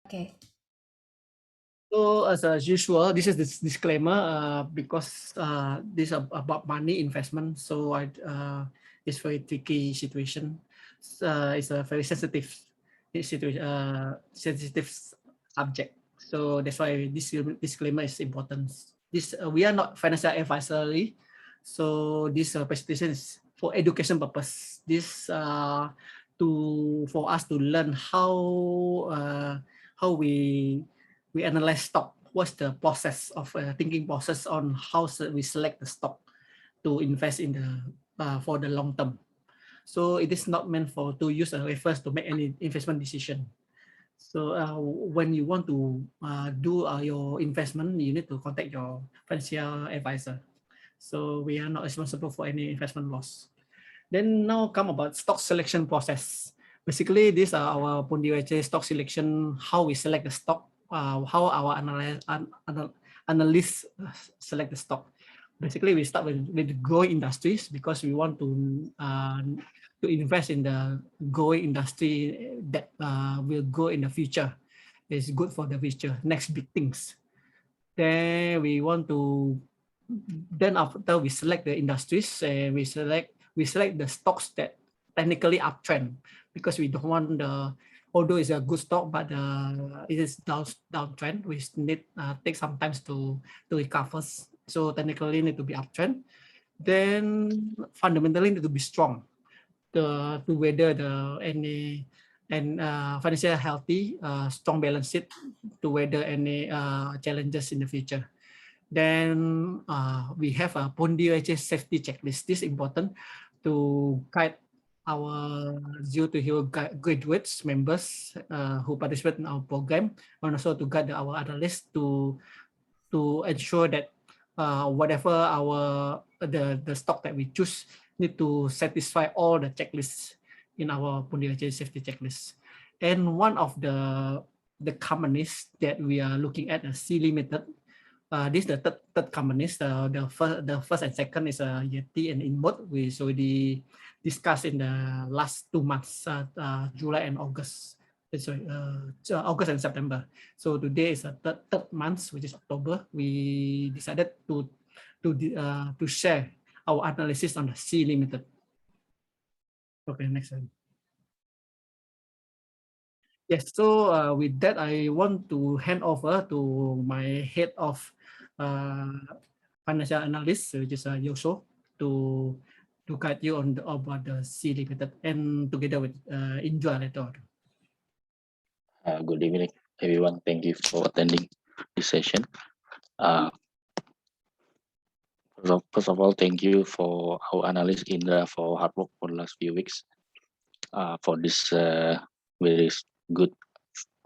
Okay. So as usual, this is this disclaimer because this is about money investment. So it's very tricky situation. It's a very sensitive situation, sensitive subject. So that's why this disclaimer is important. This we are not financial advisory. So this presentation is for education purpose. This for us to learn how we analyze stock. What's the process of thinking process on how we select the stock to invest in the for the long term. So it is not meant for to use a reference to make any investment decision. So when you want to do your investment, you need to contact your financial advisor. So we are not responsible for any investment loss. Then now come about stock selection process. Basically, these are our Pundi Receh stock selection, how we select the stock, how our analysts select the stock. Basically, we start with growing industries because we want to invest in the growing industry that will grow in the future. It's good for the future. Next big things. Then we want to. Then after we select the industries, we select the stocks that technically uptrend because we don't want although it's a good stock but it is downtrend. We need take some time to recover. So technically need to be uptrend. Then fundamentally need to be strong to weather any financial healthy, strong balance sheet to weather any challenges in the future. Then we have a Pundi Receh safety checklist. This is important to guide our zero to hero graduates members who participate in our program, and also to guide our analysts to ensure that whatever the stock that we choose need to satisfy all the checklists in our Pundi Receh safety checklist. And one of the companies that we are looking at is C Limited. This is the third companies. The first and second is Yeti and Inmode. We already discussed in the last 2 months, July and August. Sorry, August and September. So today is a third month, which is October. We decided to share our analysis on the C Limited. Okay, next slide. Yes, so with that, I want to hand over to my head of financial analyst, which is Yoso, to guide you on about the C Limited and together with Indra later on. Good evening, everyone. Thank you for attending this session. First of all, thank you for our analyst Indra for hard work for the last few weeks for this very good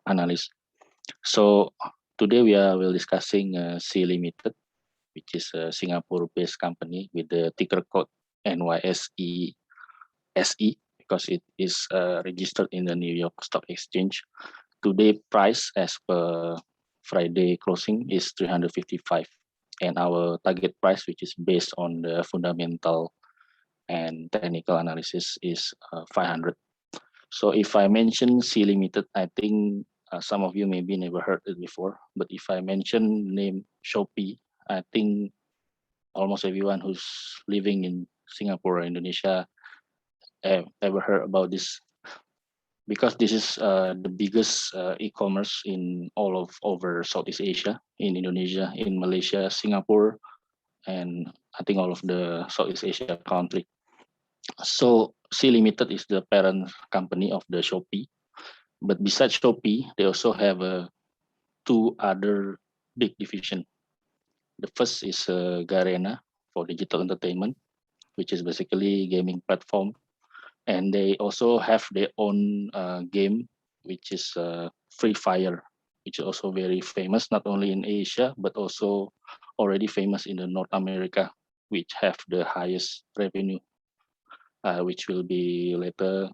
analysis. So today we will discussing C Limited, which is a Singapore-based company with the ticker code NYSE SE because it is registered in the New York Stock Exchange. Today price as per Friday closing is 355, and our target price, which is based on the fundamental and technical analysis, is 500. So if I mention C Limited, I think some of you maybe never heard it before, but if I mention name Shopee, I think almost everyone who's living in Singapore or Indonesia ever heard about this, because this is the biggest e-commerce in all of over Southeast Asia, in Indonesia, in Malaysia, Singapore, and I think all of the Southeast Asia country. So C Limited is the parent company of the Shopee, but besides Shopee, they also have two other big division. The first is Garena for digital entertainment, which is basically gaming platform, and they also have their own game, which is Free Fire, which is also very famous not only in Asia but also already famous in the North America, which have the highest revenue, which will be later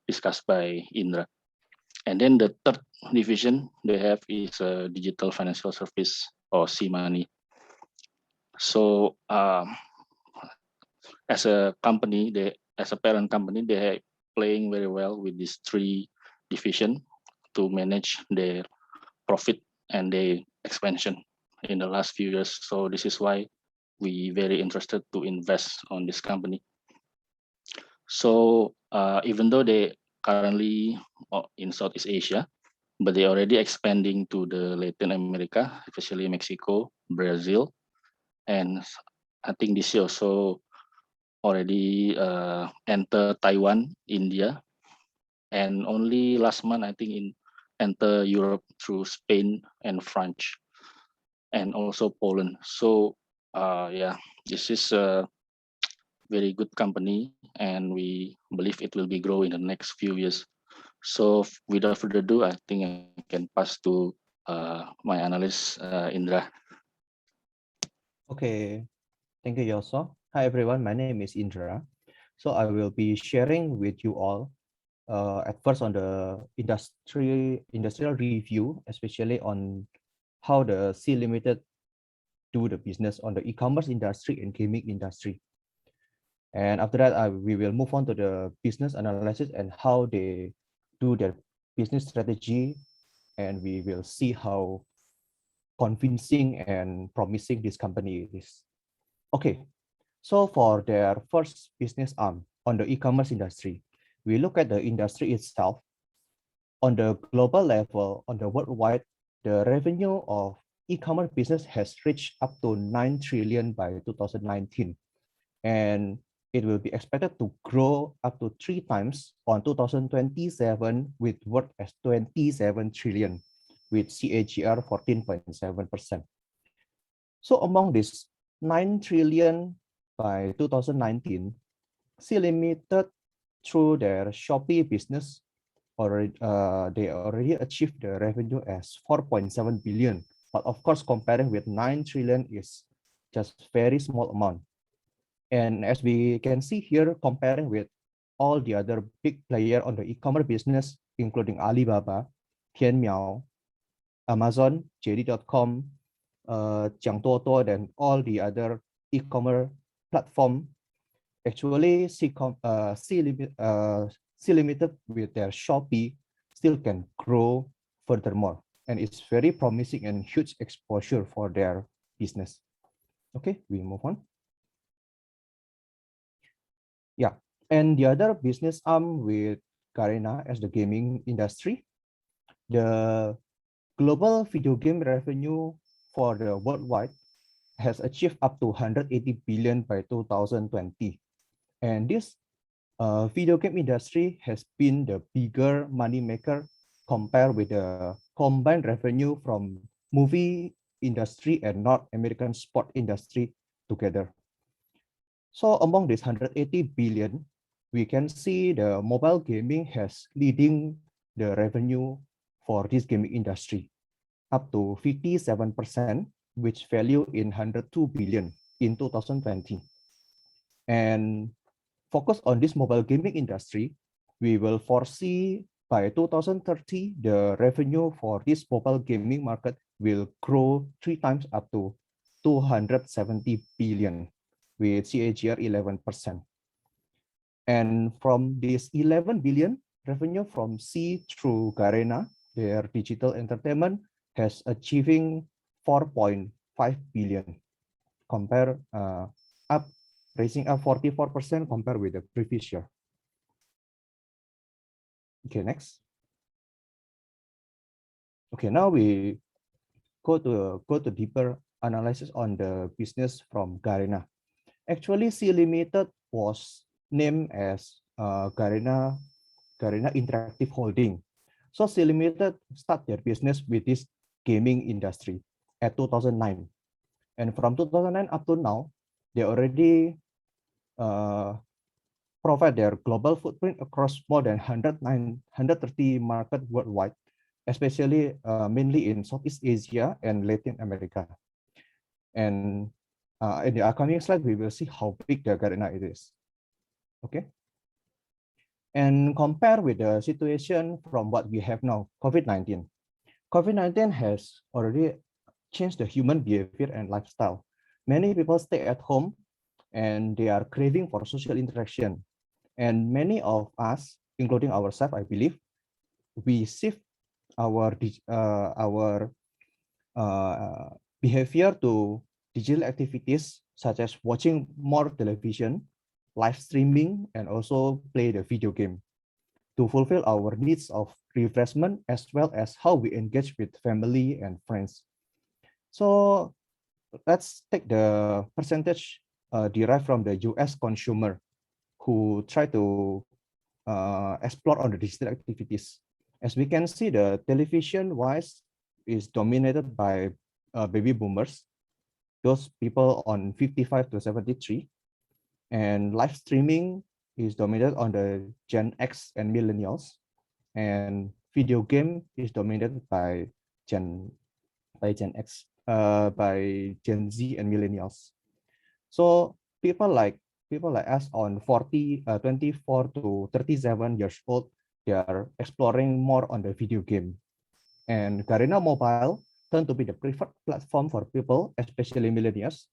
discussed by Indra. And then the third division they have is digital financial service, or C-Money. So as a company, as a parent company, they are playing very well with these three division. to manage their profit and their expansion in the last few years. So this is why we very interested to invest on this company. So even though they currently in Southeast Asia, but they already expanding to the Latin America, especially Mexico, Brazil, and I think this year also already enter Taiwan, India, and only last month I think in enter Europe through Spain and France, and also Poland. So yeah, this is a very good company, and we believe it will be grow in the next few years. So without further ado, I think I can pass to my analyst Indra. Okay, thank you, Yoso. Hi, everyone. My name is Indra. So I will be sharing with you all at first on the industrial review, especially on how the C Limited do the business on the e-commerce industry and gaming industry. And after that, we will move on to the business analysis and how they do their business strategy, and we will see how convincing and promising this company is. Okay, so for their first business arm on the e-commerce industry, we look at the industry itself. On the global level, on the worldwide, the revenue of e-commerce business has reached up to 9 trillion by 2019. And it will be expected to grow up to 3 times on 2027 with worth as 27 trillion with CAGR 14.7%. So among this 9 trillion by 2019, C Limited through their Shopee business already they already achieved the revenue as 4.7 billion. But of course, comparing with 9 trillion is just very small amount. And as we can see here, comparing with all the other big player on the e-commerce business, including Alibaba, Tianmiao, Amazon, JD.com, Jiangduoduo, and all the other e-commerce platform, actually C Limited with their Shopee still can grow furthermore. And it's very promising and huge exposure for their business. Okay, we move on. Yeah, and the other business arm with Garena as the gaming industry, the global video game revenue for the worldwide has achieved up to 180 billion by 2020. And this video game industry has been the bigger money maker compared with the combined revenue from movie industry and North American sport industry together. So among this 180 billion, we can see the mobile gaming has leading the revenue for this gaming industry up to 57%, which value in 102 billion in 2020. And focus on this mobile gaming industry, we will foresee by 2030, the revenue for this mobile gaming market will grow 3 times up to 270 billion with CAGR 11%. And from this 11 billion revenue from C through Garena, their digital entertainment has achieving 4.5 billion, raising up 44% compared with the previous year. Okay, next. Okay, now we go to deeper analysis on the business from Garena. Actually, C Limited was named as Garena Interactive Holding. So C Limited start their business with this gaming industry at 2009. And from 2009 up to now, they already provide their global footprint across more than 130 markets worldwide, especially mainly in Southeast Asia and Latin America. And in the upcoming slide, we will see how big the Garena it is. Okay. And compare with the situation from what we have now, COVID-19. COVID-19 has already changed the human behavior and lifestyle. Many people stay at home and they are craving for social interaction. And many of us, including ourselves, I believe, we shift our behavior to digital activities such as watching more television, live streaming, and also play the video game to fulfill our needs of refreshment as well as how we engage with family and friends. So let's take the percentage derived from the US consumer who try to explore on the digital activities. As we can see, the television wise is dominated by baby boomers, those people on 55 to 73, and live streaming is dominated on the Gen X and millennials, and video game is dominated by Gen X, by Gen Z and millennials. So people like us on 24 to 37 years old, they are exploring more on the video game. And Garena Mobile turned to be the preferred platform for people, especially millennials,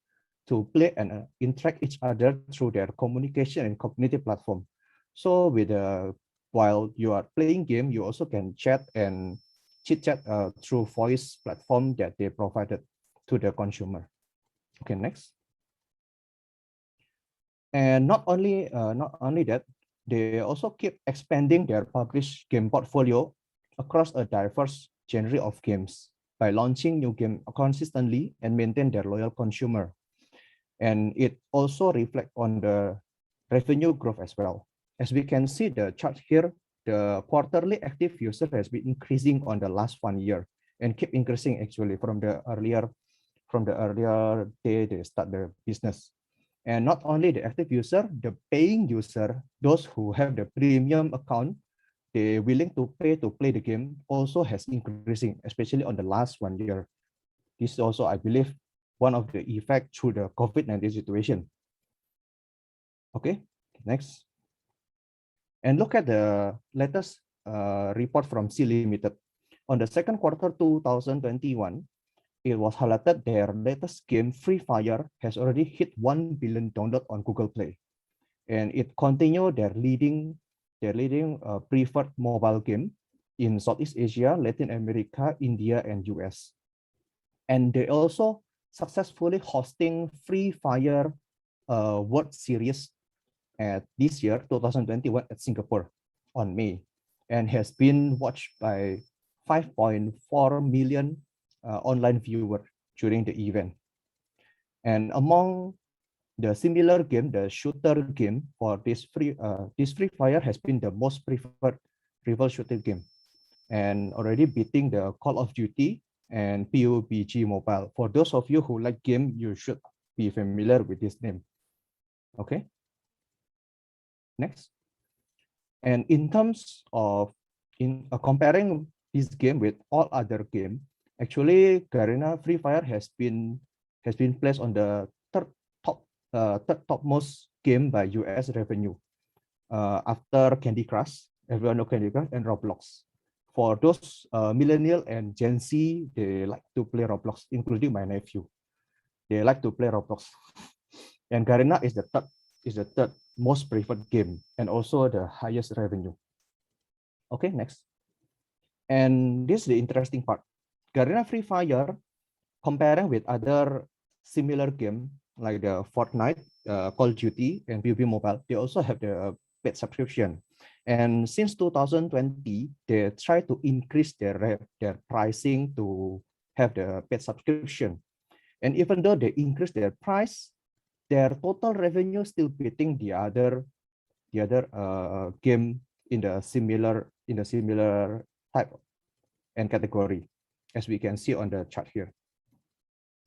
to play and interact each other through their communication and cognitive platform. So while you are playing game, you also can chat and chit chat through voice platform that they provided to the consumer. Okay, next. And not only that, they also keep expanding their published game portfolio across a diverse genre of games by launching new game consistently and maintain their loyal consumer. And it also reflects on the revenue growth as well. As we can see the chart here, the quarterly active user has been increasing on the last 1 year and keep increasing actually from the earlier day they start the business. And not only the active user, the paying user, those who have the premium account, they willing to pay to play the game also has increasing, especially on the last 1 year. This is also, I believe, one of the effect through the COVID-19 situation. Okay, next. And look at the latest report from C Limited. On the second quarter 2021, it was highlighted their latest game, Free Fire, has already hit 1 billion download on Google Play. And it continued their leading preferred mobile game in Southeast Asia, Latin America, India, and US. And they also successfully hosting Free Fire World Series at this year, 2021, at Singapore on May, and has been watched by 5.4 million online viewers during the event. And among the similar game, the shooter game for this Free Fire has been the most preferred rival shooter game, and already beating the Call of Duty and PUBG Mobile. For those of you who like game, you should be familiar with this name. Okay. Next. And in terms of comparing this game with all other game, actually Garena Free Fire has been placed on the third topmost game by US revenue after Candy Crush. Everyone know Candy Crush and Roblox. For those millennial and Gen Z, they like to play Roblox, including my nephew. They like to play Roblox. And Garena is the third most preferred game and also the highest revenue. Okay, next. And this is the interesting part. Garena Free Fire, comparing with other similar game like the Fortnite, Call of Duty, and PUBG Mobile, they also have the paid subscription. And since 2020, they try to increase their pricing to have the paid subscription. And even though they increase their price, their total revenue still beating the other game in the similar type and category, as we can see on the chart here.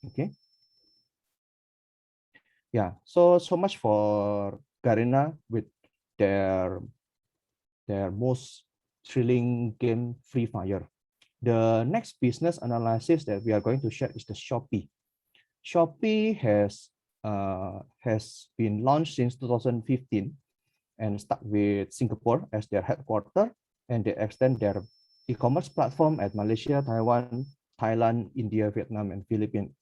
Okay. Yeah. So much for Garena with their most thrilling game, Free Fire. The next business analysis that we are going to share is the Shopee. Shopee has been launched since 2015 and start with Singapore as their headquarters, and they extend their e-commerce platform at Malaysia, Taiwan, Thailand, India, Vietnam, and Philippines,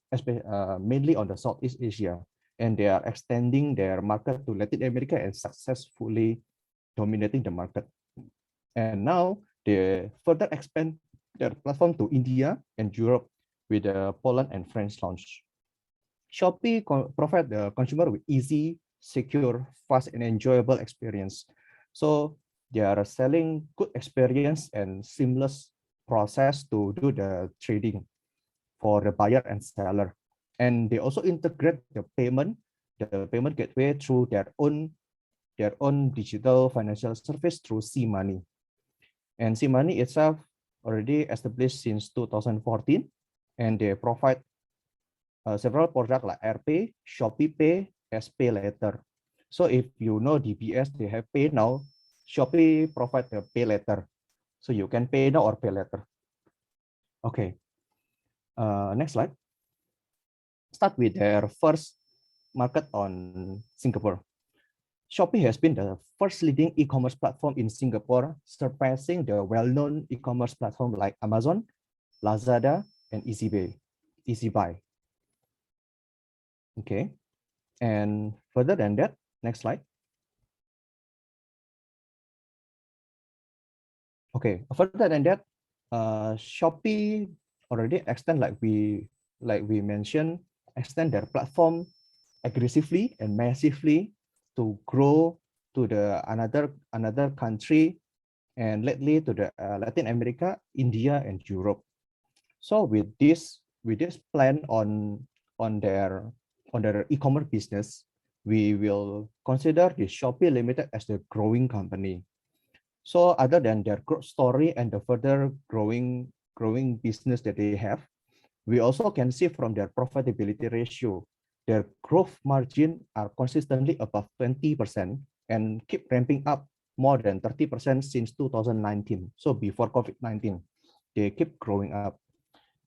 mainly on the Southeast Asia. And they are extending their market to Latin America and successfully dominating the market. And now they further expand their platform to India and Europe with the Poland and French launch. Shopee provide the consumer with easy, secure, fast, and enjoyable experience. So they are selling good experience and seamless process to do the trading for the buyer and seller. And they also integrate the payment gateway through their own digital financial service through C-Money. And C-Money itself already established since 2014, and they provide several products like AirPay, Shopee Pay, as Pay Later. So if you know DBS, they have Pay Now. Shopee provide the Pay Later. So you can pay now or pay later. Okay, next slide. Start with their first market on Singapore. Shopee has been the first leading e-commerce platform in Singapore, surpassing the well-known e-commerce platform like Amazon, Lazada, and EasyBuy. Okay, and further than that, next slide. Okay, further than that, Shopee already extend like we mentioned, extend their platform aggressively and massively to grow to the another country, and lately to the Latin America, India, and Europe. So with this plan on their e-commerce business, we will consider the Shopee Limited as the growing company. So other than their growth story and the further growing business that they have, we also can see from their profitability ratio, their growth margin are consistently above 20% and keep ramping up more than 30% since 2019. So before COVID-19, they keep growing up.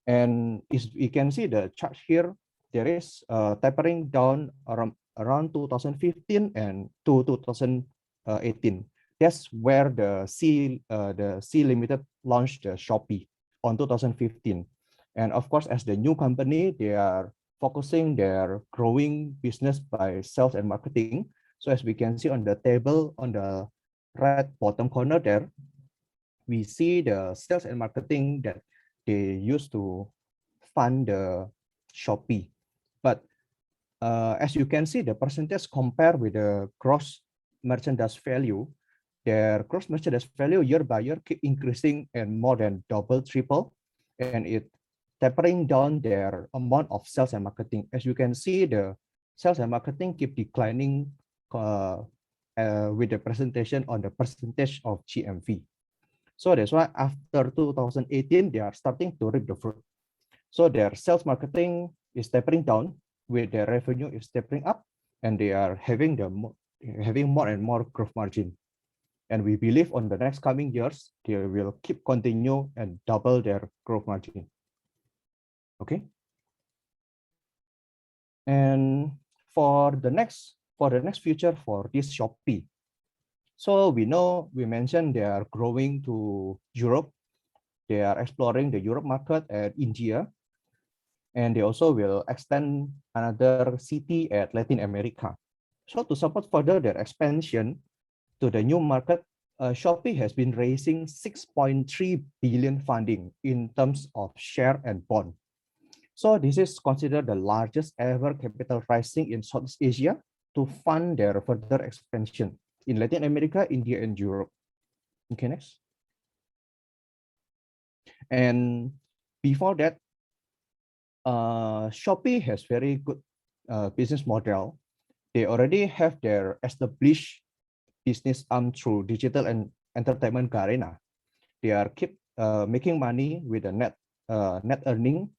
And you can see the chart here, there is tapering down around 2015 and to 2018. That's where the C Limited launched the Shopee on 2015. And of course, as the new company, they are focusing their growing business by sales and marketing. So as we can see on the table on the right bottom corner there, we see the sales and marketing that they used to fund the Shopee. But as you can see, the percentage compared with the gross merchandise value, their gross merchandise value year by year keep increasing and more than double, triple, and it tapering down their amount of sales and marketing. As you can see, the sales and marketing keep declining with the presentation on the percentage of GMV. So that's why after 2018, they are starting to reap the fruit. So their sales marketing is tapering down, with their revenue is tapering up, and they are having more and more growth margin. And we believe on the next coming years, they will keep continue and double their growth margin. Okay. And for the next future for this Shopee, so we mentioned they are growing to Europe. They are exploring the Europe market and India, and they also will extend another city at Latin America. So to support further their expansion to the new market, Shopee has been raising 6.3 billion funding in terms of share and bond. So this is considered the largest ever capital raising in Southeast Asia to fund their further expansion in Latin America, India, and Europe. Okay, next. And before that, Shopee has very good business model. They already have their established business arm through digital and entertainment Garena. They are keep making money with a net earning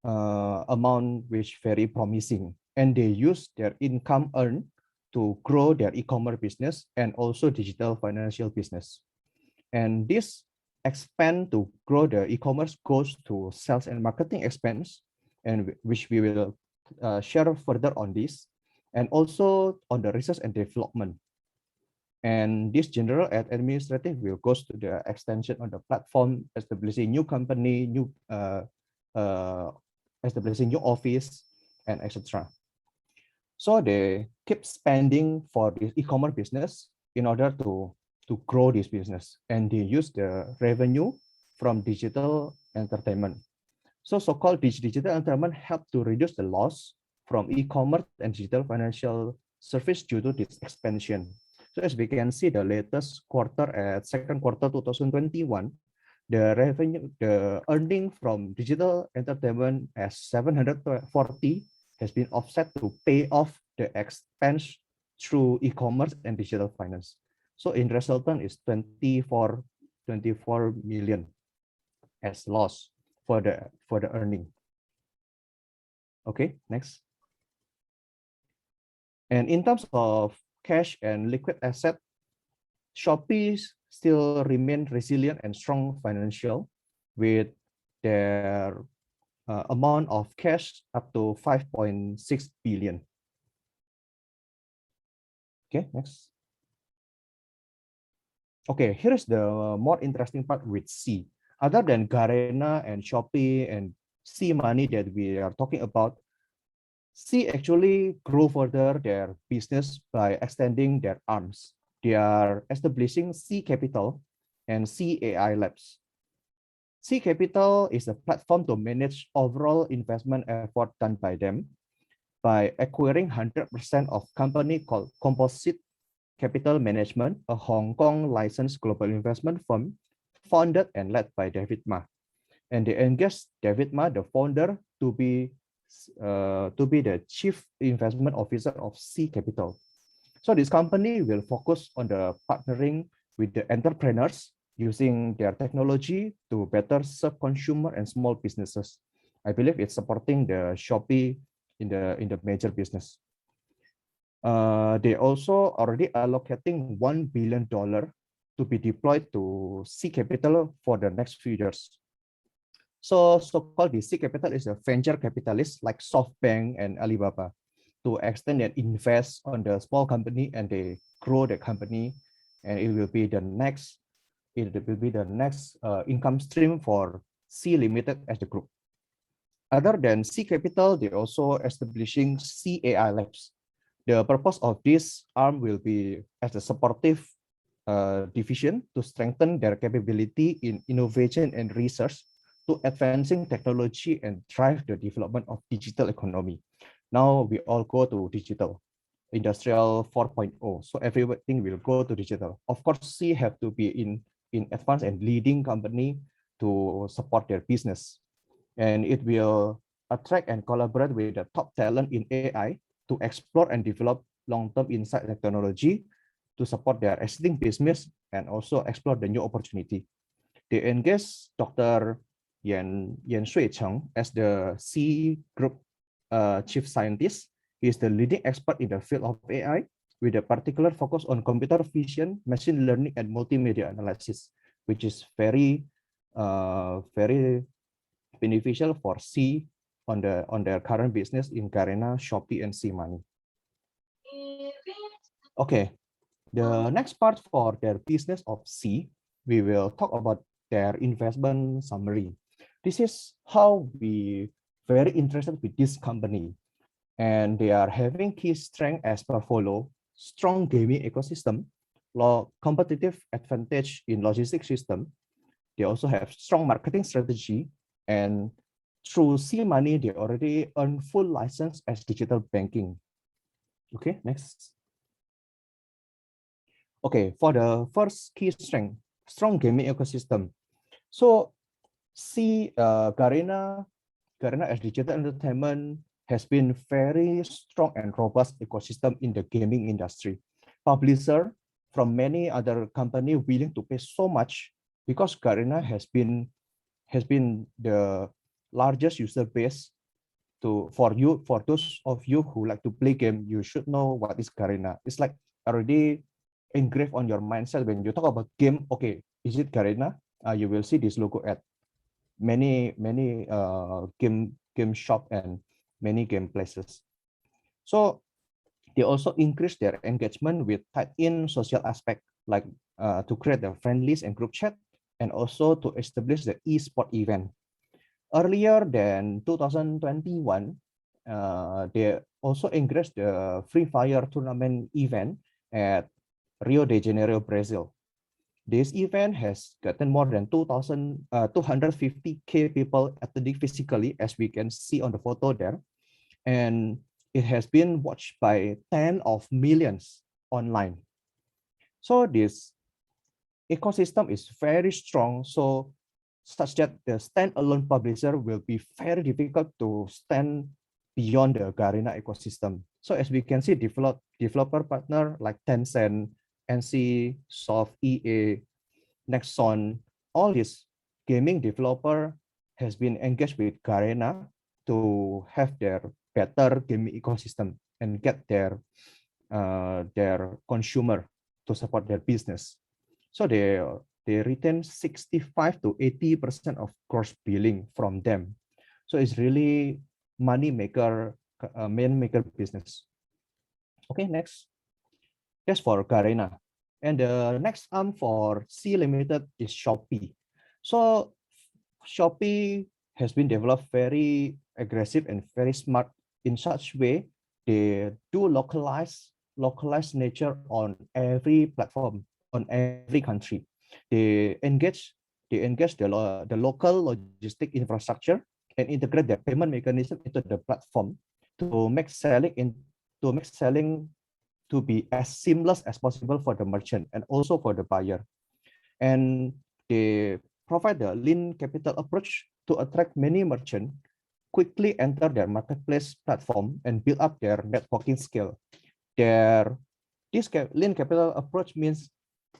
amount which very promising, and they use their income earned to grow their e-commerce business and also digital financial business. And this expand to grow the e-commerce goes to sales and marketing expense, and which we will share further on this, and also on the research and development. And this general and administrative will goes to the extension on the platform, establishing new company, establishing new office, and etc. So they keep spending for this e-commerce business in order to grow this business, and they use the revenue from digital entertainment. So so-called digital entertainment help to reduce the loss from e-commerce and digital financial service due to this expansion. So as we can see, the latest quarter at second quarter 2021, the revenue, the earning from digital entertainment as 740 has been offset to pay off the expense through e-commerce and digital finance. So in resultant is 24 million as loss for the earning. Okay, next. And in terms of cash and liquid asset, Shopee still remain resilient and strong financial with their amount of cash up to 5.6 billion. Okay, next. Okay, here is the more interesting part with C. Other than Garena and Shopee and C Money that we are talking about, C actually grow further their business by extending their arms. They are establishing C Capital and C AI Labs. C Capital is a platform to manage overall investment effort done by them by acquiring 100% of company called Composite Capital Management, a Hong Kong licensed global investment firm founded and led by David Ma. And they engaged David Ma, the founder, to be the chief investment officer of C Capital. So this company will focus on the partnering with the entrepreneurs using their technology to better serve consumer and small businesses. I believe it's supporting the Shopee in the major business. They also already allocating $1 billion to be deployed to C Capital for the next few years. So-called the C Capital is a venture capitalist like SoftBank and Alibaba to extend and invest on the small company, and they grow the company, and it will be the next income stream for C Limited as the group. Other than C Capital, they also establishing C AI Labs. The purpose of this arm will be as a supportive division to strengthen their capability in innovation and research to advancing technology and drive the development of digital economy. Now we all go to digital, industrial 4.0. So everything will go to digital. Of course, C have to be in advanced and leading company to support their business. And it will attract and collaborate with the top talent in AI to explore and develop long-term insight technology to support their existing business and also explore the new opportunity. They engage Dr. Yan Shui Cheng as the C Group chief scientist. He is the leading expert in the field of AI with a particular focus on computer vision, machine learning, and multimedia analysis, which is very beneficial for C on their current business in Garena, Shopee, and C Money. Okay, the next part for their business of C, we will talk about their investment summary. This is how we very interested with this company, and they are having key strength as per follow: strong gaming ecosystem, competitive advantage in logistics system. They also have strong marketing strategy, and through C Money, they already earn full license as digital banking. Okay, next. Okay, for the first key strength, strong gaming ecosystem. So Garena as digital entertainment has been very strong and robust ecosystem in the gaming industry. Publisher from many other company willing to pay so much because Garena has been the largest user base for those of you who like to play game. You should know what is Garena. It's like already engraved on your mindset when you talk about game. Okay, is it Garena? You will see this logo at many game shop and many game places. So they also increase their engagement with tied-in social aspect, like to create the friendlies and group chat, and also to establish the e-sport event. Earlier than 2021, they also increased the Free Fire tournament event at Rio de Janeiro, Brazil. This event has gotten more than 250K people attending physically, as we can see on the photo there. And it has been watched by 10 of millions online. So this ecosystem is very strong, so such that the standalone publisher will be very difficult to stand beyond the Garena ecosystem. So as we can see, developer partner like Tencent, NC, Soft, EA, Nexon, all these gaming developer has been engaged with Garena to have their better gaming ecosystem and get their consumer to support their business. So they retain 65 to 80% of gross billing from them. So it's really money maker business. Okay, next. That's for Garena. And the next arm for C Limited is Shopee. So Shopee has been developed very aggressive and very smart in such way. They do localized nature on every platform, on every country. They engage the local logistic infrastructure and integrate their payment mechanism into the platform to make selling to be as seamless as possible for the merchant and also for the buyer. And they provide the lean capital approach to attract many merchants, quickly enter their marketplace platform and build up their networking skill. This lean capital approach means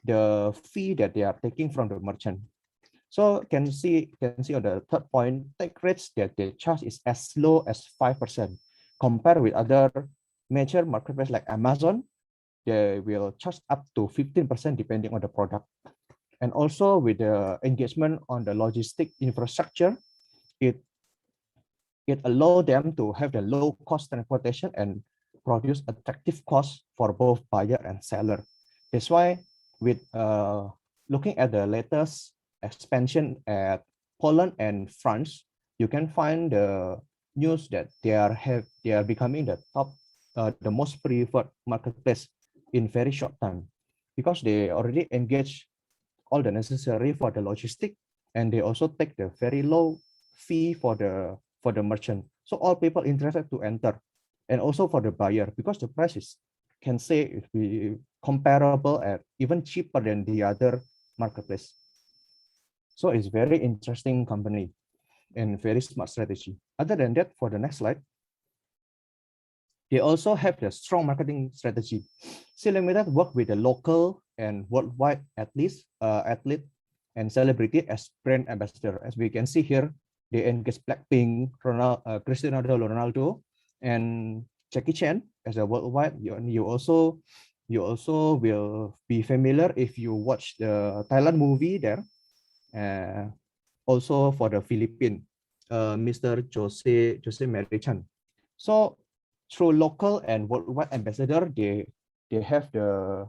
the fee that they are taking from the merchant. So can see on the third point, take rates that they charge is as low as 5%. Compared with other major marketplace like Amazon, they will charge up to 15% depending on the product. And also with the engagement on the logistic infrastructure, it allows them to have the low cost transportation and produce attractive costs for both buyer and seller. That's why with looking at the latest expansion at Poland and France, you can find the news that they are becoming the most preferred marketplace in very short time, because they already engage all the necessary for the logistic, and they also take the very low fee for the merchant. So all people interested to enter, and also for the buyer, because the price can say it be comparable at even cheaper than the other marketplace. So it's very interesting company and very smart strategy. Other than that, for the next slide, they also have a strong marketing strategy. C Limited work with the local and worldwide athlete and celebrity as brand ambassador. As we can see here, they engage Blackpink, Cristiano Ronaldo, and Jackie Chan as a worldwide. You also will be familiar if you watch the Thailand movie there. Also for the Philippines, Mr. Jose Marichan. So through local and worldwide ambassador, they have the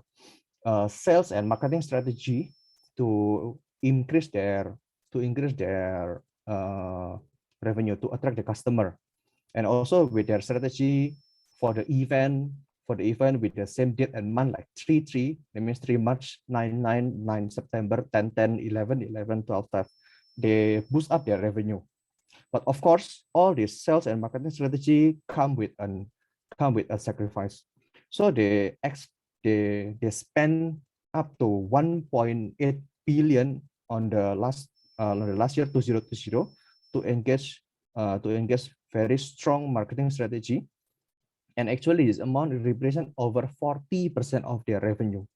sales and marketing strategy to increase their revenue, to attract the customer, and also with their strategy for the event with the same date and month, like 3/3, that means 3 March, 9 September, 10 11 12 12. They boost up their revenue. But of course, all these sales and marketing strategy come with a sacrifice. So they spend up to 1.8 billion on the last year 2020 to engage very strong marketing strategy. And actually this amount represents over 40% of their revenue.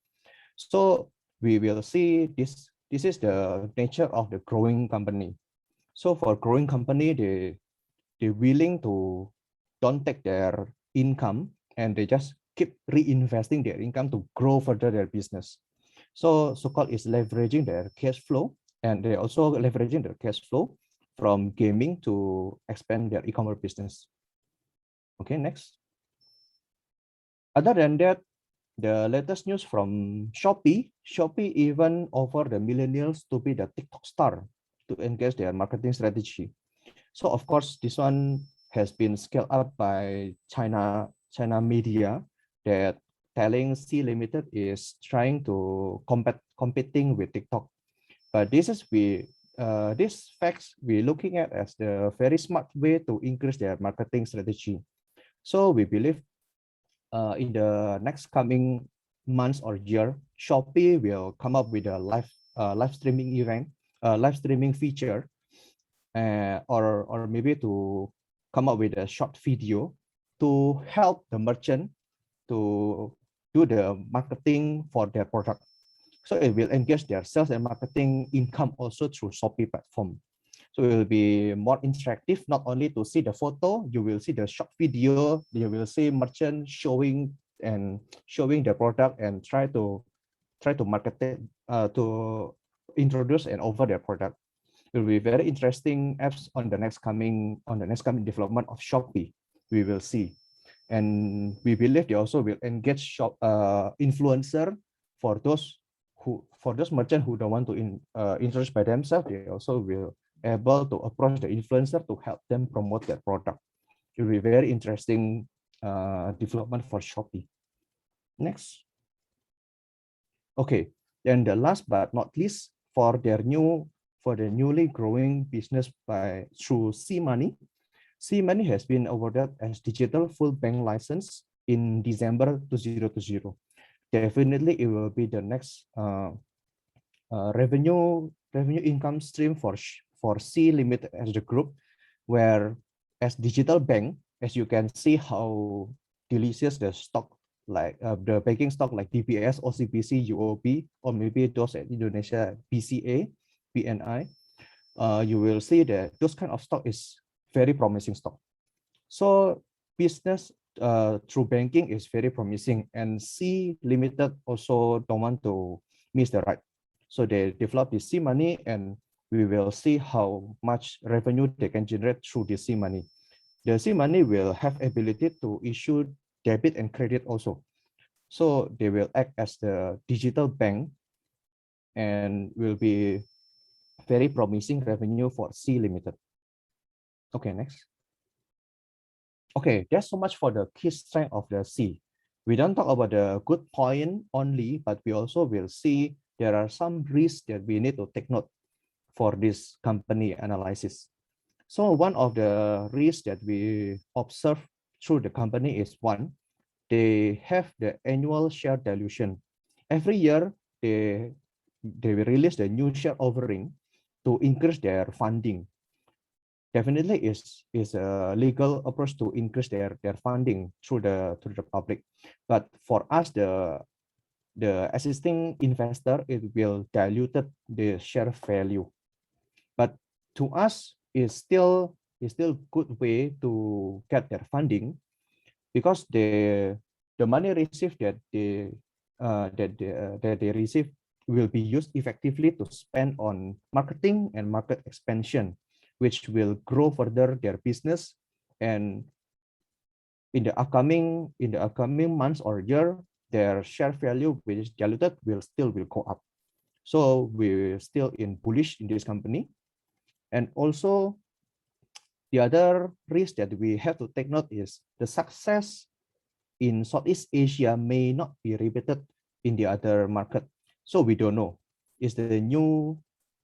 So we will see this is the nature of the growing company. So for growing company, they're willing to don't take their income, and they just keep reinvesting their income to grow further their business. So so-called is leveraging their cash flow, and they also leveraging their cash flow from gaming to expand their e-commerce business. Okay, next. Other than that, the latest news from Shopee even offer the millennials to be the TikTok star to engage their marketing strategy. So of course, this one has been scaled up by China media, that telling C Limited is trying to competing with TikTok. But these facts we're looking at as the very smart way to increase their marketing strategy. So we believe in the next coming months or year, Shopee will come up with a live streaming event, live streaming feature, or maybe to come up with a short video to help the merchant to do the marketing for their product. So it will engage their sales and marketing income also through Shopee platform. So it will be more interactive, not only to see the photo, you will see the short video, you will see merchant showing the product and try to market it, to introduce and offer their product. It will be very interesting apps on the next coming development of Shopee. We will see. And we believe they also will engage influencer for those merchants who don't want to introduce by themselves. They also will able to approach the influencer to help them promote their product. It will be very interesting development for Shopee. Next. Okay, then the last but not least, for the newly growing business through C-Money. C-Money has been awarded as digital full bank license in December 2020. Definitely, it will be the next revenue income stream for C Limited as the group, where as digital bank, as you can see how delicious the stock, like the banking stock like DBS, OCBC, UOB, or maybe those at Indonesia, BCA, BNI, you will see that those kind of stock is very promising stock. So business through banking is very promising, and C Limited also don't want to miss the ride. So they develop the C-Money, and we will see how much revenue they can generate through the C-Money. The C-Money will have ability to issue debit and credit also. So they will act as the digital bank and will be very promising revenue for C Limited. Okay, next. Okay, that's so much for the key strength of the C. We don't talk about the good point only, but we also will see there are some risks that we need to take note for this company analysis. So one of the risks that we observe through the company is one, they have the annual share dilution. Every year, they will release the new share offering to increase their funding. Definitely is a legal approach to increase their funding through the public. But for us, the existing investor, it will dilute the share value. But to us, it's still good way to get their funding, because the money received that they receive will be used effectively to spend on marketing and market expansion, which will grow further their business. And in the upcoming months or year, their share value, which is diluted, will go up. So we're still bullish in this company. And also, the other risk that we have to take note is the success in Southeast Asia may not be repeated in the other market. So we don't know. It's the new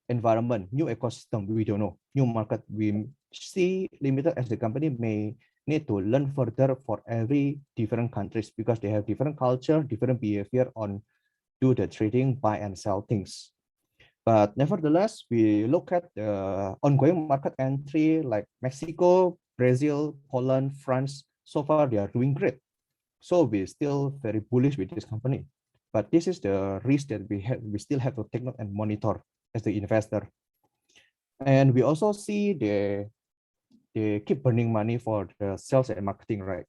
environment, new ecosystem, we don't know. New market, we see Limited as the company may need to learn further for every different countries, because they have different culture, different behavior on do the trading, buy and sell things. But nevertheless, we look at the ongoing market entry like Mexico, Brazil, Poland, France. So far, they are doing great. So we're still very bullish with this company. But this is the risk that we still have to take note and monitor as the investor. And we also see they keep burning money for the sales and marketing, right?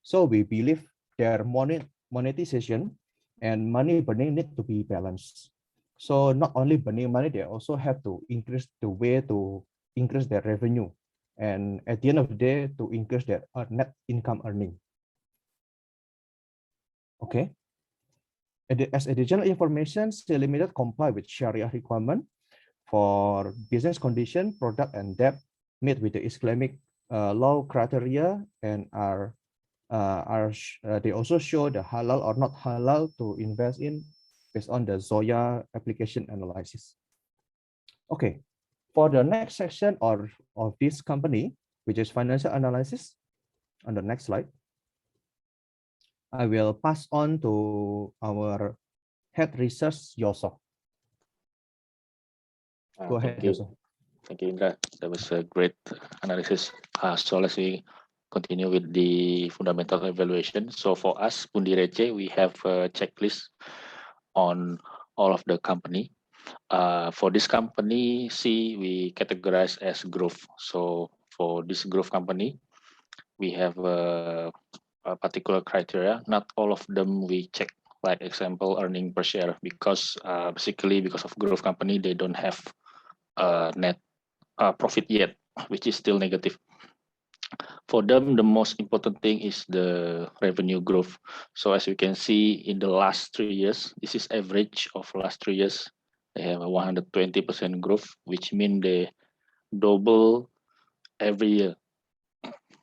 So we believe their monetization and money burning need to be balanced. So not only burning money, they also have to increase the way to increase their revenue, and at the end of the day, to increase their net income earning. Okay. As additional information, C Limited comply with Sharia requirement for business condition, product, and debt meet with the Islamic law criteria and are they also show the halal or not halal to invest in based on the Zoya application analysis. Okay, for the next section of this company, which is financial analysis, on the next slide, I will pass on to our head research, Yoso. Go ahead, Thank you. Yoso. Thank you, Indra. That was a great analysis. So let's continue with the fundamental evaluation. So for us, Pundi Receh, we have a checklist on all of the company. For this company, C, we categorize as growth. So for this growth company, we have a particular criteria. Not all of them we check, like example, earning per share, because basically because of growth company, they don't have net profit yet, which is still negative. For them, the most important thing is the revenue growth. So as you can see in the last 3 years, this is average of last 3 years. They have a 120% growth, which means they double every year,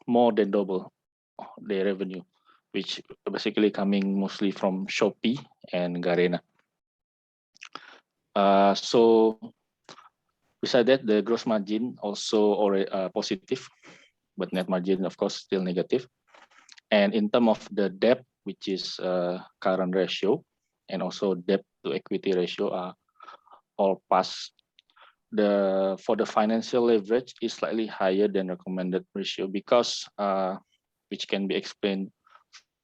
more than double their revenue, which basically coming mostly from Shopee and Garena. So beside that, the gross margin also already positive, but net margin, of course, still negative. And in terms of the debt, which is current ratio, and also debt to equity ratio are all pass. For the financial leverage is slightly higher than recommended ratio because which can be explained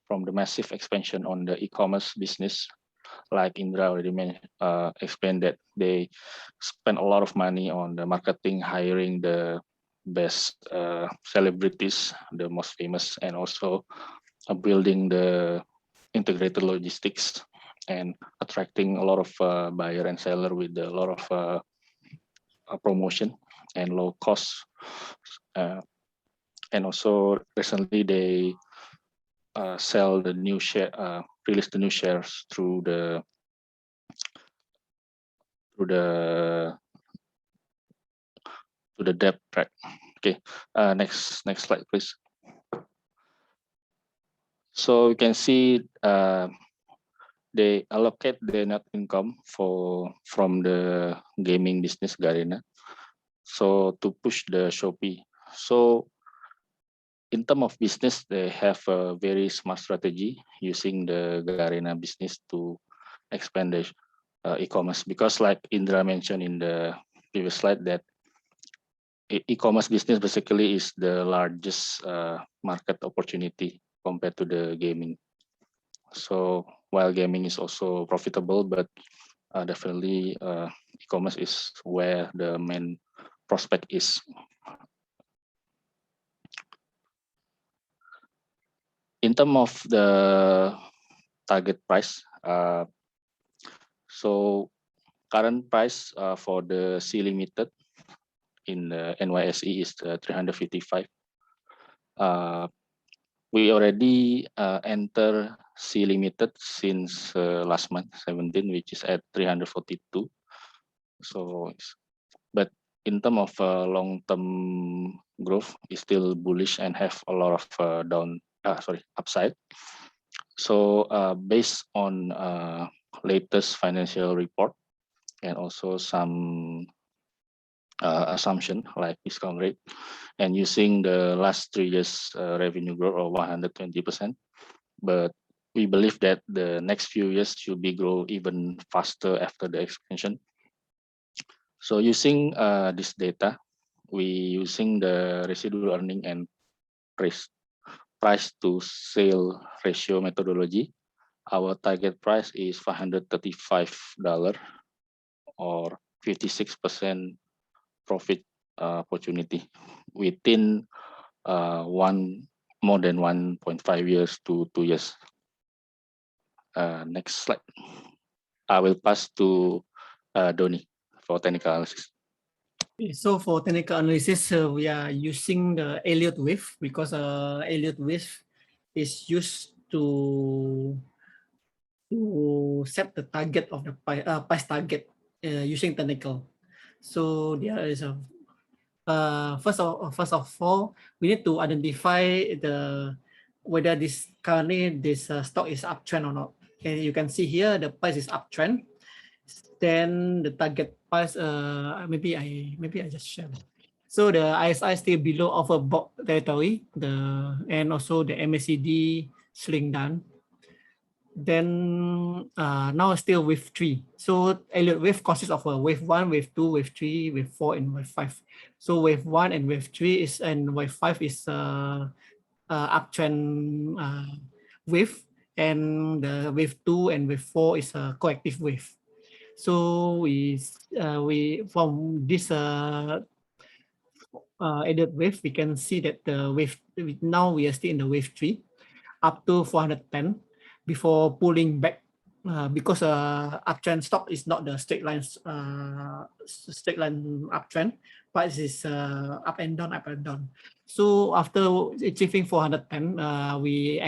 from the massive expansion on the e-commerce business. Like Indra already explained that they spend a lot of money on the marketing, hiring the best celebrities, the most famous, and also building the integrated logistics and attracting a lot of buyer and seller with a lot of promotion and low cost. And also recently they sell the new share, release the new shares through the debt track. Okay, next slide, please. So you can see they allocate the net income from the gaming business Garena, so to push the Shopee. So in terms of business, they have a very smart strategy using the Garena business to expand the e-commerce, because like Indra mentioned in the previous slide that e-commerce business basically is the largest market opportunity compared to the gaming. So while gaming is also profitable, but definitely e-commerce is where the main prospect is. In terms of the target price, so current price for the C Limited in the NYSE is 355. We already enter C Limited since last month, 17, which is at 342. So, but in terms of long-term growth, is still bullish and have a lot of upside. So based on latest financial report and also some assumption like discount rate, and using the last 3 years revenue growth of 120%, but we believe that the next few years should be grow even faster after the expansion. So using this data, we using the residual earning and price to sale ratio methodology. Our target price is $535 or 56% profit opportunity within more than 1.5 years to 2 years. Next slide. I will pass to Doni for technical analysis. So for technical analysis, we are using the Elliott wave because Elliott wave is used to set the target of the price target using technical. So there is a first of all, we need to identify whether this currently this stock is uptrend or not. Okay, you can see here the price is uptrend. Then the target price, maybe I just share. So the ISI still below overbought territory, and also the MACD sling down. Then now still wave 3. So Elliott wave consists of a wave 1, wave 2, wave 3, wave 4, and wave 5. So wave 1 and wave 3 is, and wave 5 is uptrend wave, and the wave 2 and wave 4 is a corrective wave. So we from this added wave, we can see that the wave now we are still in the wave 3 up to 410 before pulling back, because uptrend stock is not the straight line uptrend, but it is up and down, up and down. So after achieving 410, we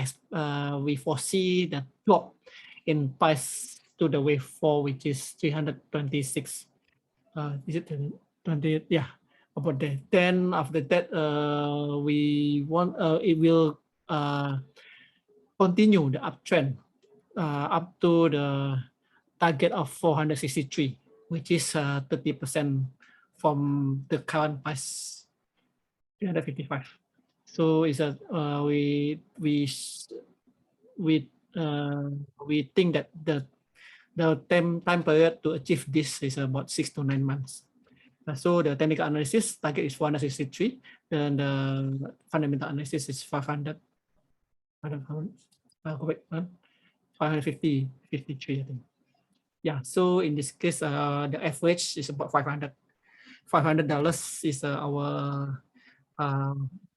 foresee the drop in price to the wave 4, which is 326. Is it 20? Yeah, about that. Then after that, we want it will continue the uptrend up to the target of 463, which is 30% from the current price 355. So it's a we think that the time period to achieve this is about 6 to 9 months. So the technical analysis target is 463, and the fundamental analysis is 500. 550, 53, I think. Yeah, so in this case, the average is about 500. $500 is our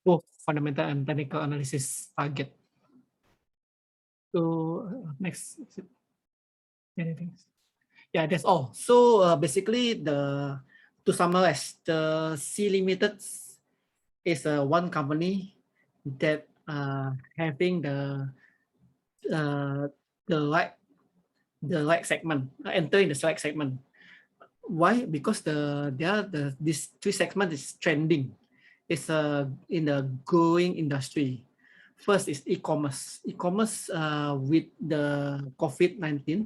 both fundamental and technical analysis target. So next, anything? Yeah, that's all. So basically, to summarize, the C Limited is one company that having the right segment, entering the right segment. Why? Because this 3 segment is trending. It's in the growing industry. First is e-commerce. E-commerce with the COVID-19,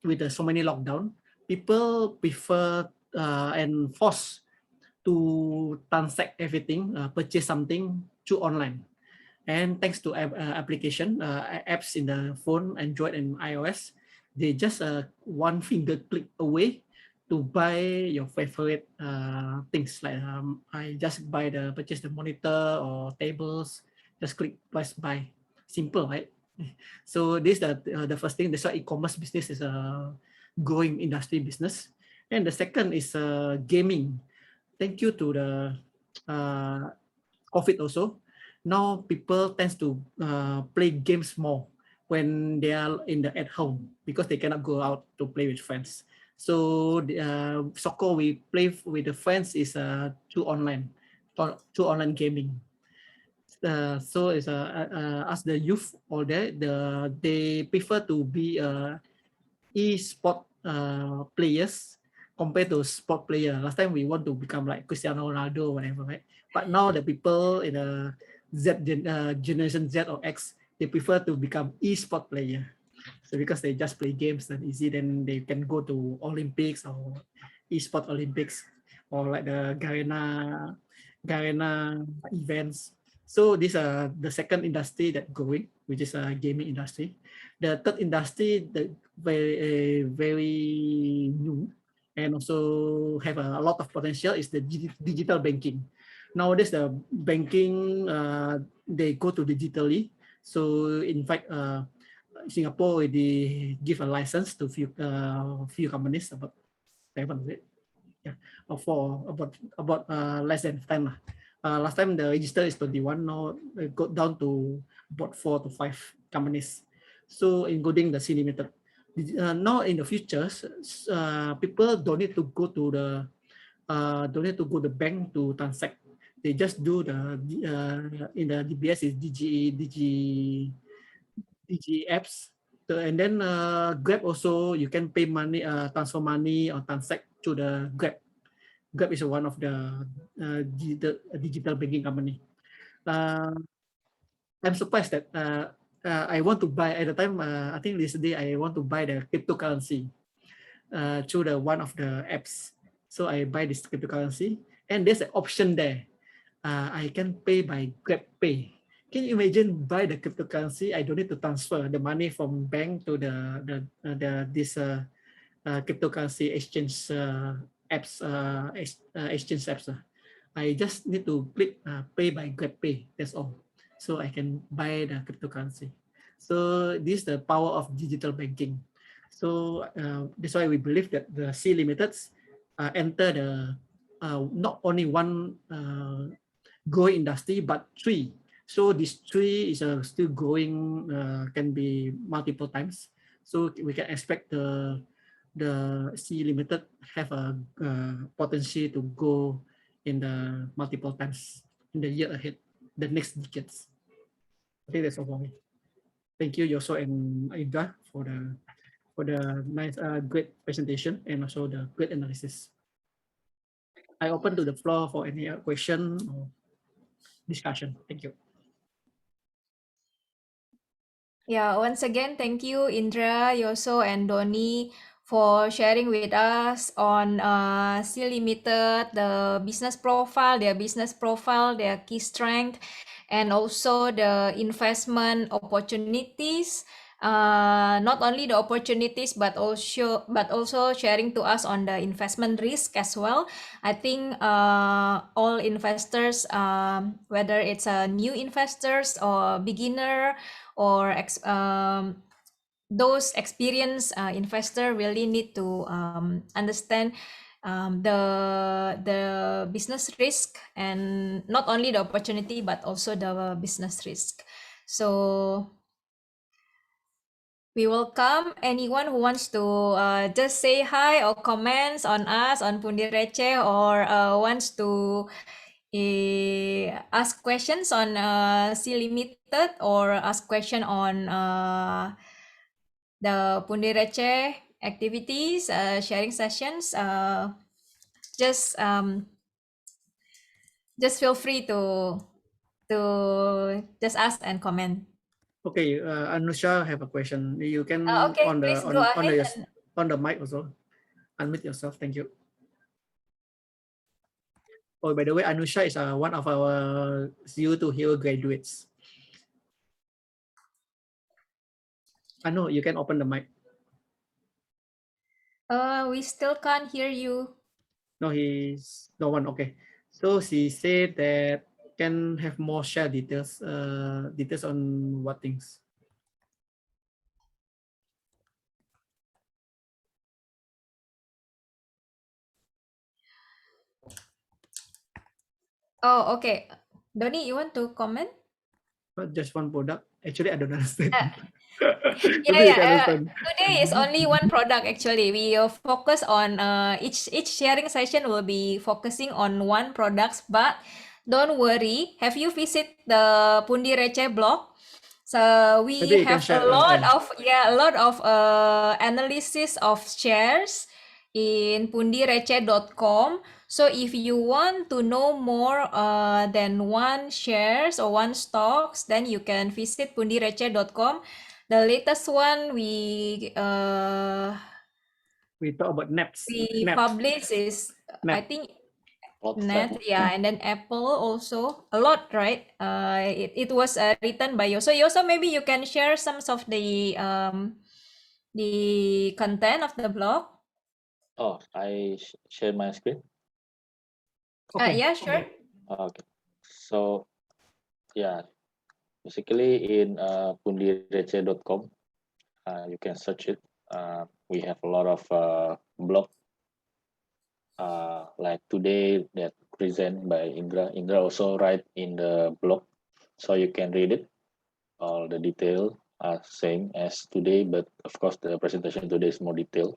with so many lockdown, people prefer and forced to transact everything, purchase something through online. And thanks to application apps in the phone, Android and iOS, they just one finger click away to buy your favorite things. Like I just purchase the monitor or tables, just click press buy. Simple, right? So this is the first thing. That's why e-commerce business is a growing industry business. And the second is gaming. Thank you to the COVID also. Now people tends to play games more when they are at home, because they cannot go out to play with friends. So soccer we play with the friends is through online gaming. So it's as the youth or they prefer to be e-sport players compared to sport player. Last time we want to become like Cristiano Ronaldo or whatever, right? But now the people in the generation Z or X, they prefer to become e-sport player. So because they just play games and easy, then they can go to Olympics or e-sport Olympics or like the Garena events. So these are the second industry that growing, which is a gaming industry. The third industry that very new and also have a lot of potential is the digital banking. Nowadays, the banking, they go to digitally. So in fact, Singapore already give a license to few companies, about 7, is it? Yeah, for about less than 10. Last time the register is 21, now it got down to about 4 to 5 companies. So including the C Limited. Now in the future, people don't need to go to the bank to transact. They just do in the DBS is DG apps. So, and then Grab also, you can pay money, transfer money or transact to the Grab. Grab is one of the digital banking company. I'm surprised that I want to buy at the time. I think this day I want to buy the cryptocurrency through the one of the apps. So I buy this cryptocurrency, and there's an option there. I can pay by Grab Pay. Can you imagine buy the cryptocurrency? I don't need to transfer the money from bank to this cryptocurrency exchange apps, exchange apps. I just need to click pay by Grab Pay. That's all. So I can buy the cryptocurrency. So this is the power of digital banking. So that's why we believe that the C Limiteds enter the not only one growing industry but three. So this three is still growing, can be multiple times. So we can expect the C Limited have a potential to go in the multiple times in the year ahead, the next decades. I think that's all for me. Thank you, Yoso and Indra, for the nice, great presentation and also the great analysis. I open to the floor for any question or discussion. Thank you. Yeah, once again, thank you, Indra, Yoso, and Doni for sharing with us on C Limited, the business profile, their key strength, and also the investment opportunities. Not only the opportunities, but also sharing to us on the investment risk as well. I think all investors, whether it's a new investors or beginner or those experienced investor really need to understand the business risk, and not only the opportunity but also the business risk. So we welcome anyone who wants to just say hi or comments on us on Pundi Receh, or wants to ask questions on C Limited, or ask question on the Pundi Receh activities, sharing sessions. Just feel free to just ask and comment. Okay, Anusha have a question. You can Okay, please go ahead. on the mic also. Unmute yourself. Thank you. Oh, by the way, Anusha is one of our Zero to Hero graduates. Anu, you can open the mic. We still can't hear you. No, he's no one. Okay, so she said that can have more share details. Details on what things. Oh, okay. Doni, you want to comment? Not just one product. Actually, I don't understand. Yeah. Today is only one product actually. We focus on each sharing session will be focusing on one products, but don't worry. Have you visit the Pundi Receh blog? So we Maybe you can have share, a lot of analysis of shares in pundireceh.com. So if you want to know more than one shares or one stocks, then you can visit pundireceh.com. The latest one we talk about NAPs. we publish is NAP. I think Net, yeah, and then Apple also a lot, right? It was written by Yoso. Yoso, maybe you can share some of the content of the blog. Oh, I share my screen. Okay. Yeah, sure. Okay. So yeah, basically in pundireceh.com, you can search it. We have a lot of blog like today that present by Indra. Indra also write in the blog, so you can read it. All the detail are same as today, but of course the presentation today is more detailed,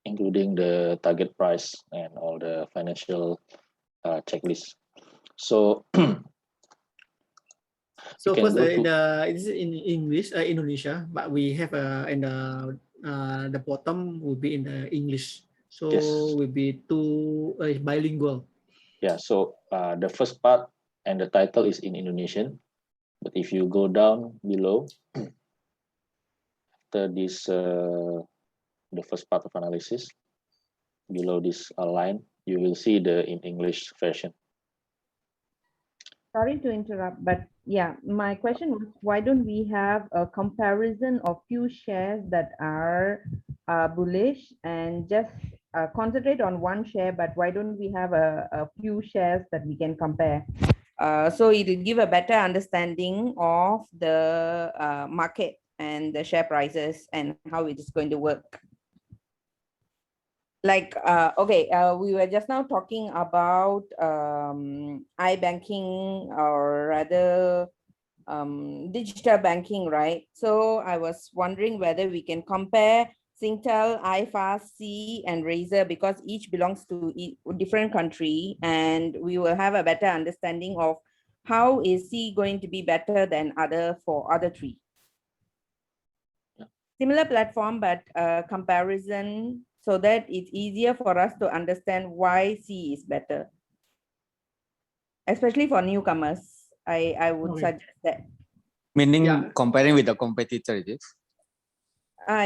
including the target price and all the financial checklist. So So can first, go to- it is in English, Indonesia, but we have in the bottom will be in the English. So Yes. will be two bilingual. Yeah. So the first part and the title is in Indonesian, But if you go down below, after this, the first part of analysis, below this line, you will see the in English version. Sorry to interrupt, but yeah, my question was, why don't we have a comparison of few shares that are bullish and just concentrate on one share, but why don't we have a few shares that we can compare? So it'll give a better understanding of the market and the share prices and how it is going to work. Like, okay, we were just now talking about iBanking, or rather digital banking, right? So I was wondering whether we can compare Singtel, iFast, C, and Receh, because each belongs to different country, and we will have a better understanding of how is C going to be better than for other three. Similar platform, but comparison, so that it's easier for us to understand why C is better. Especially for newcomers, I would suggest that. Meaning comparing with the competitor, is it?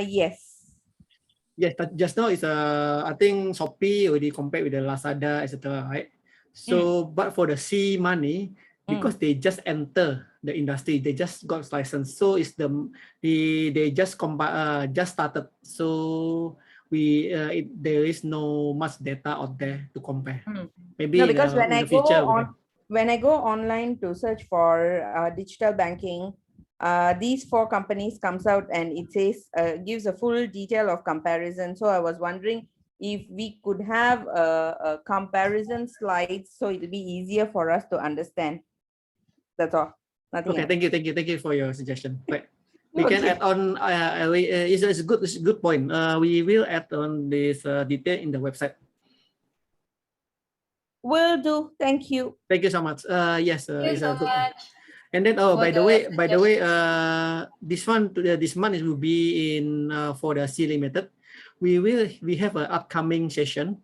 Yes. Yes, but just now is I think Shopee already compared with the Lazada, etc. Right? So, but for the C money, because they just enter the industry, they just got license. So it's they just started. So there is no much data out there to compare. Maybe no, because when I future, go online to search for digital banking, these 4 companies comes out and it says gives a full detail of comparison. So I was wondering if we could have a comparison slide, so it'll be easier for us to understand. That's all. Nothing okay, else. thank you for your suggestion. Right. We can add on. It's a good point. We will add on this detail in the website. Will do. Thank you. Thank you so much. Yes, Thank you it's so a good. much. And then, for by the the way, this month it will be in for the C Limited. We have an upcoming session.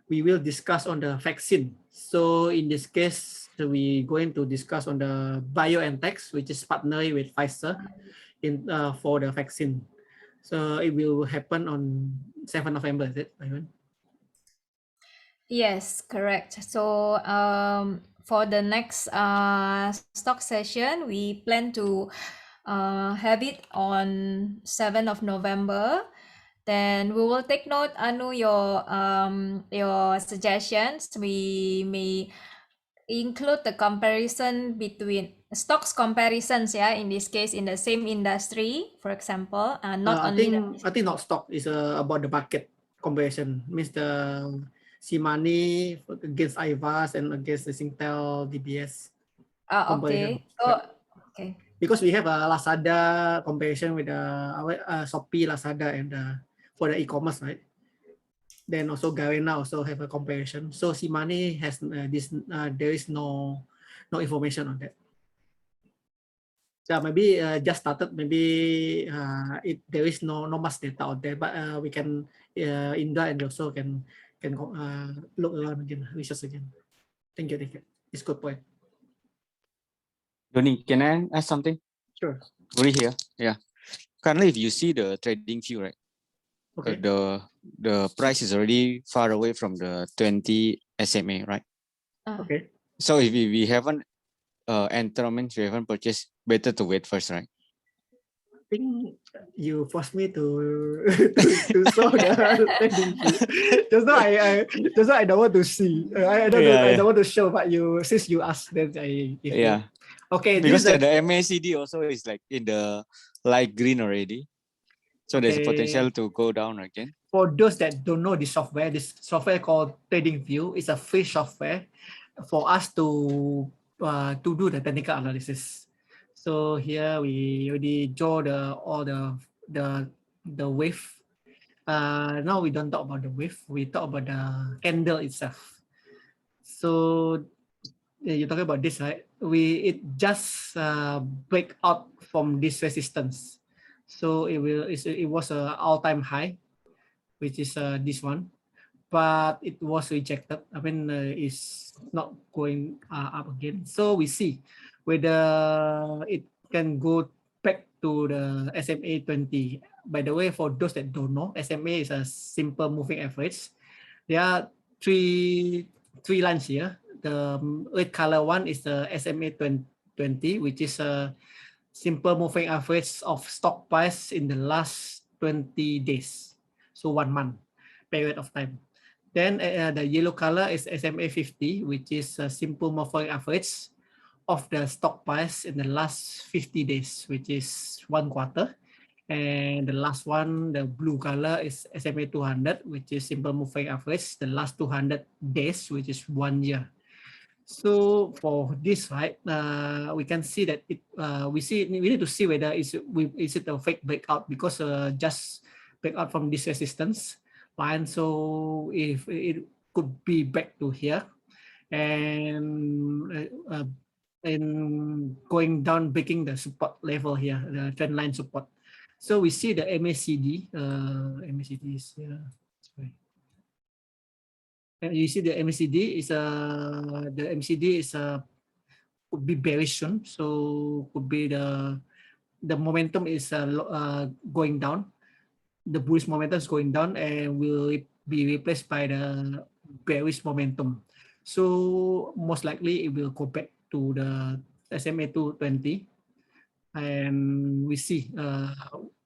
We will discuss on the vaccine. So in this case, we going to discuss on the BioNTech, which is partnering with Pfizer in for the vaccine. So it will happen on 7th November, is it, Ivan? Yes, correct. So for the next stock session, we plan to have it on 7th of November. Then we will take note, Anu, your suggestions. We may include the comparison between stocks comparisons, yeah, in this case in the same industry, for example, not only I think not stock is about the market comparison. Means the C-Money against iVast and against the Singtel DBS. okay. So okay. Because we have a Lazada comparison with Shopee, Lazada, and for the e-commerce, right? Then also Garena also have a comparison. So C-Money has this. There is no information on that. So maybe just started. Maybe there is no much data out there, but we can Indra and also can look around again, research again. Thank you. It's good point. Donnie, can I ask something? Sure. Over here, yeah. Currently, if you see the trading view, right? Okay. The price is already far away from the 20 SMA, right? Okay. So if we haven't entered, means we haven't purchased, better to wait first, right? I think you forced me to show the trading view. Just now I don't want to see. I don't want to show, but since you asked, then I give you. Okay. Because the MACD also is like in the light green already. So there's a potential to go down again. For those that don't know this software called TradingView is a free software for us to do the technical analysis. So here we already draw all the wave. Now we don't talk about the wave. We talk about the candle itself. So you're talking about this, right? It just break out from this resistance. So it was an all-time high, which is this one, but it was rejected. I mean, it's not going up again. So we see whether it can go back to the SMA 20. By the way, for those that don't know, SMA is a simple moving average. There are three lines here. The red color one is the SMA 20, which is a simple moving average of stock price in the last 20 days. So 1 month period of time. Then the yellow color is SMA 50, which is a simple moving average of the stock price in the last 50 days, which is 1 quarter. And the last one, the blue color, is SMA 200, which is simple moving average, the last 200 days, which is 1 year. So for this, right, we can see that we need to see whether is it a fake breakout, because just breakout from this resistance line. So if it could be back to here and going down, breaking the support level here, the trend line support. So we see the MACD. MACD is here. Sorry. And you see the MACD is could be bearish soon. So could be the momentum is going down. The bullish momentum is going down and will be replaced by the bearish momentum. So most likely it will go back to the SMA 220, and we see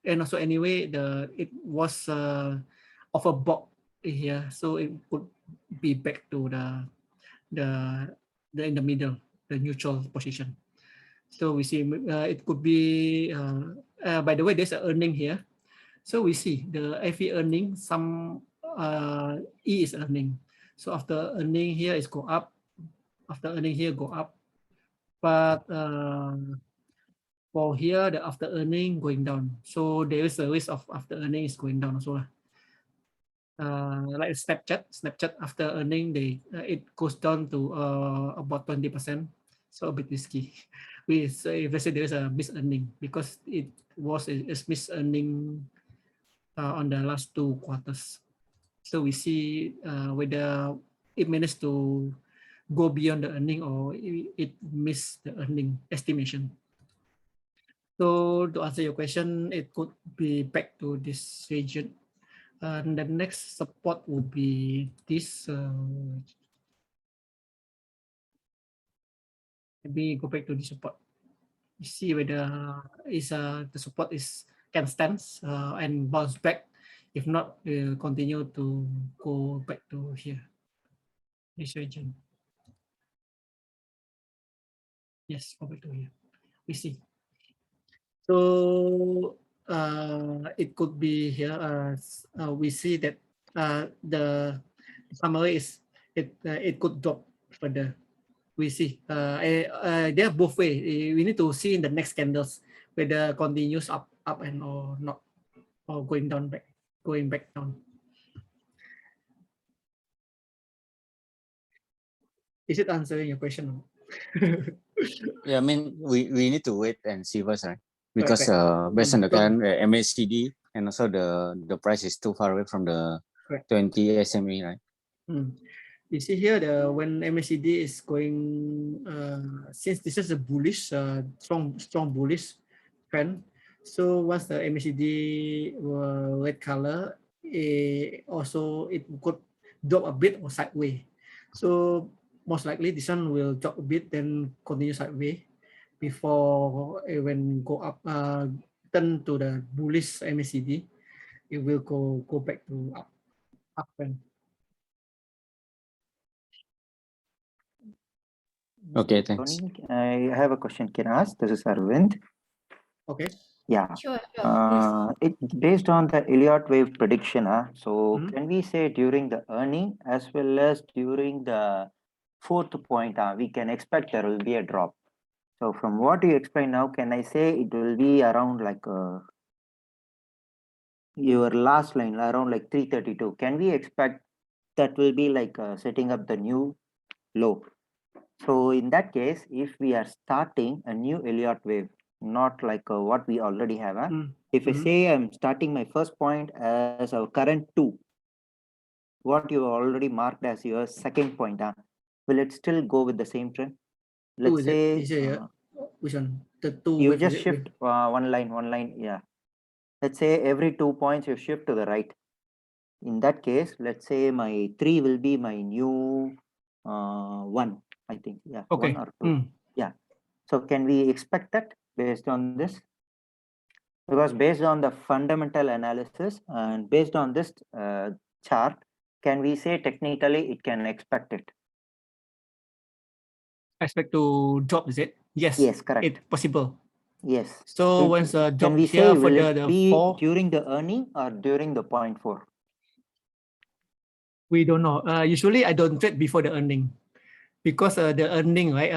and also anyway it was overbought here, so it could be back to the in the middle, the neutral position. So we see it could be by the way, there's an earning here. So we see the FE earning, some E is earning. So after earning here is go up, after earning here go up, but for here the after earning going down. So there is a risk of after earning is going down also. Like Snapchat after earning it goes down to about 20%. So a bit risky. So if let's say there is a miss earning, because it was a miss earning on the last 2 quarters. So we see whether it managed to go beyond the earning or it missed the earning estimation. So to answer your question, it could be back to this region. And the next support would be this. Maybe go back to the support. See whether the support can stand and bounce back. If not, continue to go back to here, this region. Yes, go back to here. We see. So it could be here. We see that the summary is it could drop further. We see they are both way. We need to see in the next candles whether continues up and or not, or going back down. Is it answering your question? Yeah, I mean, we need to wait and see first, right? Because Correct. based on the current MACD, and also the price is too far away from the Correct. 20 SMA, right? You see here when MACD is going, since this is a bullish, strong bullish trend. So once the MACD red color, also it could drop a bit or sideways. So most likely this one will drop a bit, then continue sideways before when go up, turn to the bullish MACD, it will go back to up trend. Okay, thanks. Tony, I have a question. Can I ask? This is Arvind. Okay. Yeah. Sure, please. It's based on the Elliott wave prediction. So can we say during the earning as well as during the fourth point, we can expect there will be a drop. So from what you explained now, can I say it will be around like your last line, around like 332? Can we expect that will be like setting up the new low? So in that case, if we are starting a new Elliott wave, not like what we already have. If I say I'm starting my first point as our current 2, what you already marked as your second point, will it still go with the same trend? Let's say which one? The two You wave, just is it? shift one line. Yeah. Let's say every 2 points you shift to the right. In that case, let's say my 3 will be my new 1, I think. Yeah, Okay. 1 or 2. Yeah. So can we expect that based on this? Because based on the fundamental analysis and based on this chart, can we say technically it can expect it? Expect to drop, is it? Yes. Yes, correct. It's possible. Yes. So Can- once the Can drop we here say for will it the be 4, during the earning or during the 0.4? we don't know. Usually I don't trade before the earning because the earning, right?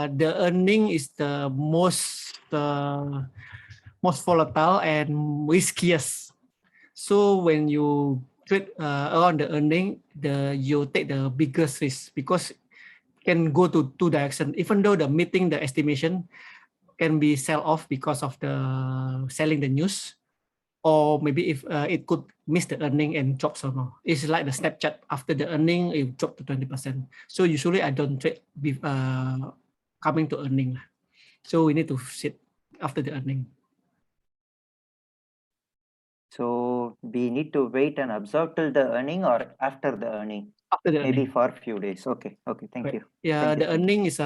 The earning is the most volatile and riskiest. So when you trade around the earning, you take the biggest risk because can go to two directions. Even though the meeting the estimation can be sell off because of the selling the news, or maybe if it could miss the earning and drop somehow. It's like the Snapchat after the earning it dropped to 20%. So usually I don't trade coming to earning. So we need to sit after the earning. So we need to wait and observe till the earning or after the earning? After the Maybe earning. for a few days. Okay. Thank Right. you. Yeah, Thank you, the earning is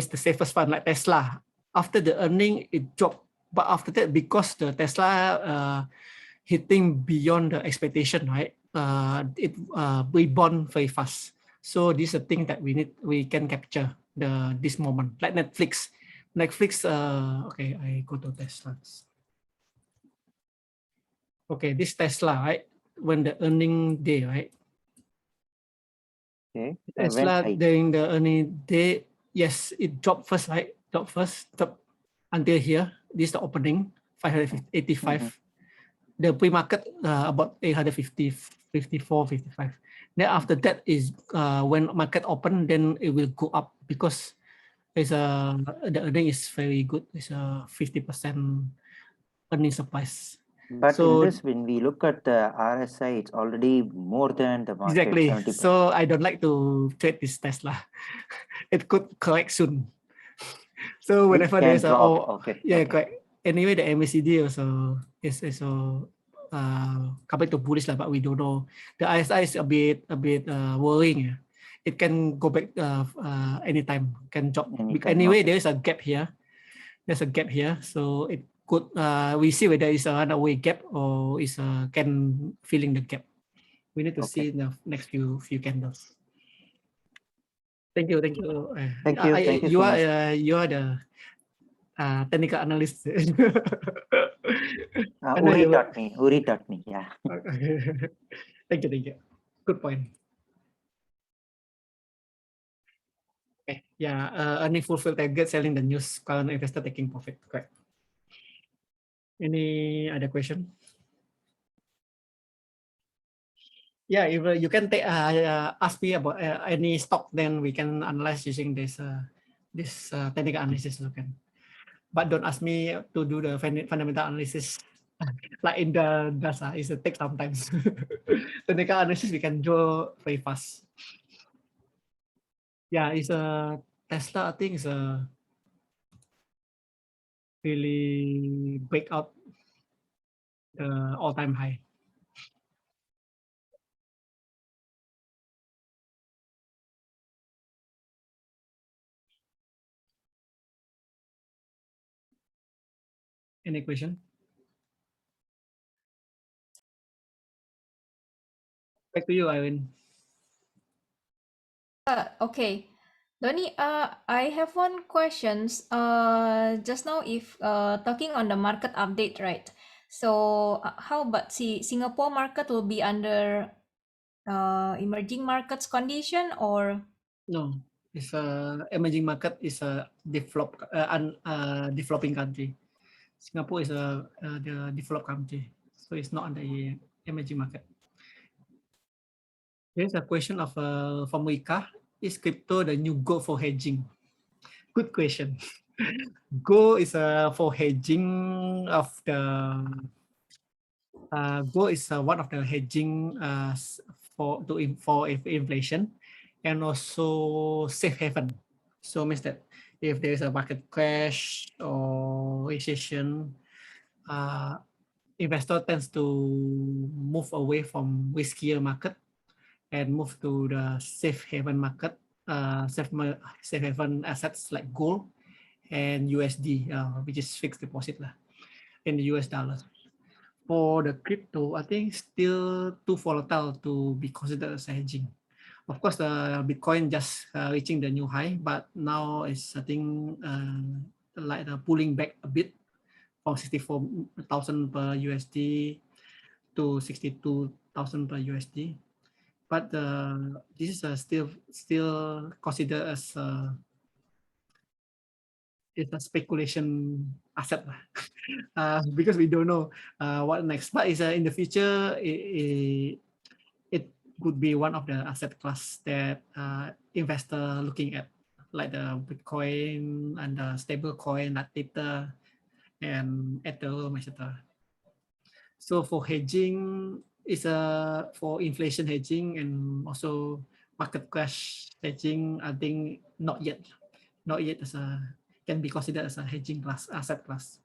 the safest one, like Tesla. After the earning, it dropped. But after that, because the Tesla hitting beyond the expectation, right? It rebound very fast. So this is a thing that we can capture this moment, like Netflix. Okay, I go to Tesla. Okay, this Tesla, right? When the earning day, right? Okay. Tesla When during the earning day, yes, it dropped first, right? Dropped until here. This is the opening, 585. The pre-market about 850, 54, 55. Then after that is when market open, then it will go up because it's the earning is very good. It's a 50% earning surprise. But So in this, when we look at the RSI, it's already more than the market. exactly. 70%. So I don't like to trade this Tesla. It could correct soon. So whenever can there's a drop. Okay. correct. Anyway, the MACD also is coming to bullish lah, but we don't know. The ISI is a bit worrying. Yeah. It can go back anytime, can drop. Anytime, Anyway, okay. there is a gap here. There's a gap here, so it could. We see whether it's a runaway gap or is can filling the gap. We need to see in the next few candles. Thank you. Thank you. You So are much. you are the technical analyst. Uri taught me. Yeah. Thank you. Good point. Okay. Yeah. Earning fulfill target, selling the news, current investor taking profit. Correct. Any other question? Yeah, if you can take ask me about any stock, then we can analyze using this technical analysis. You can, but don't ask me to do the fundamental analysis. Like in the DASA, it's a take sometimes. Technical analysis we can do very fast. Yeah, it's a Tesla. I think it's a really break out the all-time high. Any question? Back to you, Irene. Okay. Donnie, I have one questions. Just now if talking on the market update, right? So how about Singapore market will be under emerging markets condition or? No, it's a emerging market is a developing country. Singapore is the developed country, so it's not under the emerging market. There's a question of from Wika. Is crypto the new gold for hedging? Good question. Gold is for hedging of the gold is one of the hedging for inflation and also safe haven. So means that if there is a market crash or recession, investor tends to move away from riskier market and move to the safe haven market, safe haven assets like gold and USD, which is fixed deposit lah, in the US dollars. For the crypto, I think still too volatile to be considered as hedging. Of course, the Bitcoin just reaching the new high, but now it's I think like pulling back a bit from 64,000 per USD to 62,000 per USD. But this is still considered as it's a speculation asset because we don't know what next. But it's in the future, it could be one of the asset class that investor looking at, like the Bitcoin and the stable coin like Tether and Ethereum, etc. So for hedging, is for inflation hedging and also market crash hedging. I think not yet as a can be considered as a hedging class, asset class.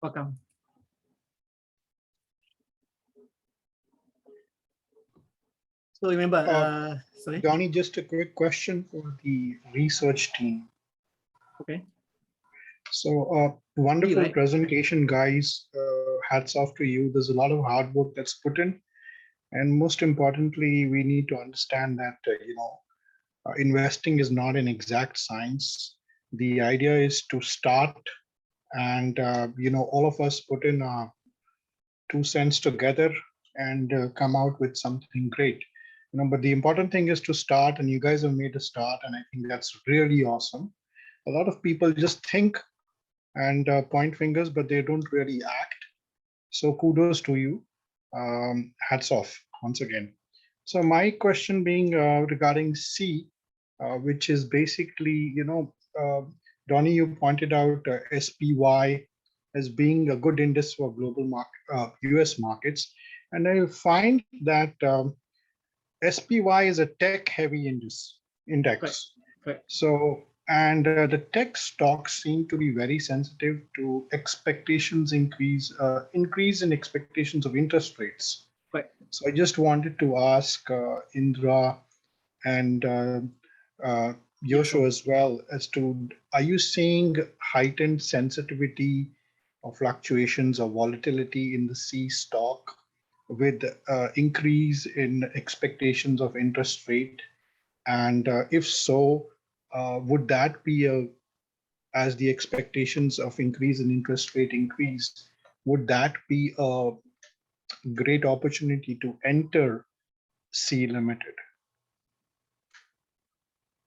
Welcome. So remember, sorry. Donnie, just a quick question for the research team. Okay. So wonderful right? presentation, guys. Hats off to you. There's a lot of hard work that's put in. And most importantly, we need to understand that, investing is not an exact science. The idea is to start and, all of us put in our 2 cents together and come out with something great. But the important thing is to start, and you guys have made a start, and I think that's really awesome. A lot of people just think and point fingers, but they don't really act. So kudos to you. Hats off once again. So my question being regarding C, which is basically, Donnie, you pointed out SPY as being a good index for global market, US markets. And I find that SPY is a tech-heavy index. Correct. So, and the tech stocks seem to be very sensitive to expectations increase in expectations of interest rates. Right. So I just wanted to ask Indra and Yosho as well as to, are you seeing heightened sensitivity or fluctuations or volatility in the C stock with increase in expectations of interest rate? And if so, would that be as the expectations of increase in interest rate increase, would that be a great opportunity to enter C Limited?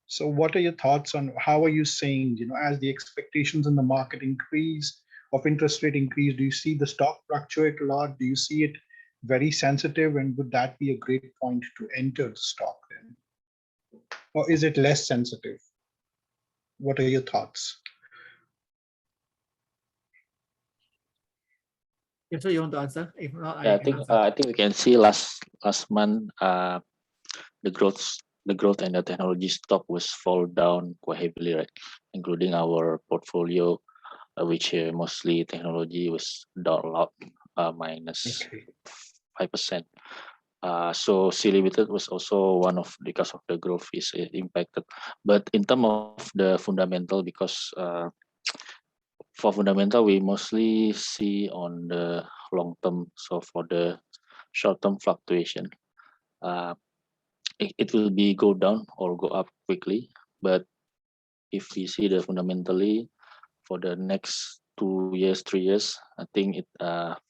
So what are your thoughts on how are you saying, as the expectations in the market increase of interest rate increase, do you see the stock fluctuate a lot? Do you see it very sensitive? And would that be a great point to enter the stock then? Or is it less sensitive? What are your thoughts? Yeah, so you want to answer? If not, Yeah, I I think we can see last month the growth and the technology stock was fall down quite heavily, right? Including our portfolio, which mostly technology was down a lot, minus 5%. So C Limited was also one of, because of the growth is impacted. But in terms of the fundamental, because for fundamental, we mostly see on the long term. So for the short term fluctuation, it will be go down or go up quickly. But if we see the fundamentally for the next 2 years, 3 years, I think it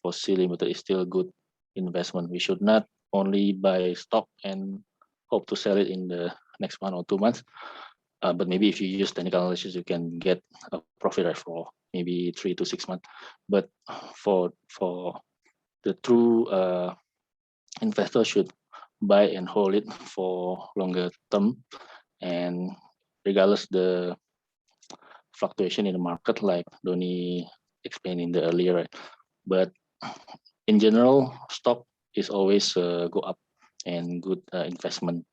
for C Limited is still a good investment. We should not only buy stock and hope to sell it in the next 1 or 2 months. But maybe if you use technical analysis, you can get a profit rate for maybe 3 to 6 months. But for the true investor should buy and hold it for longer term, and regardless the fluctuation in the market, like Donnie explained in the earlier, right? But in general, stock is always go up and good investment.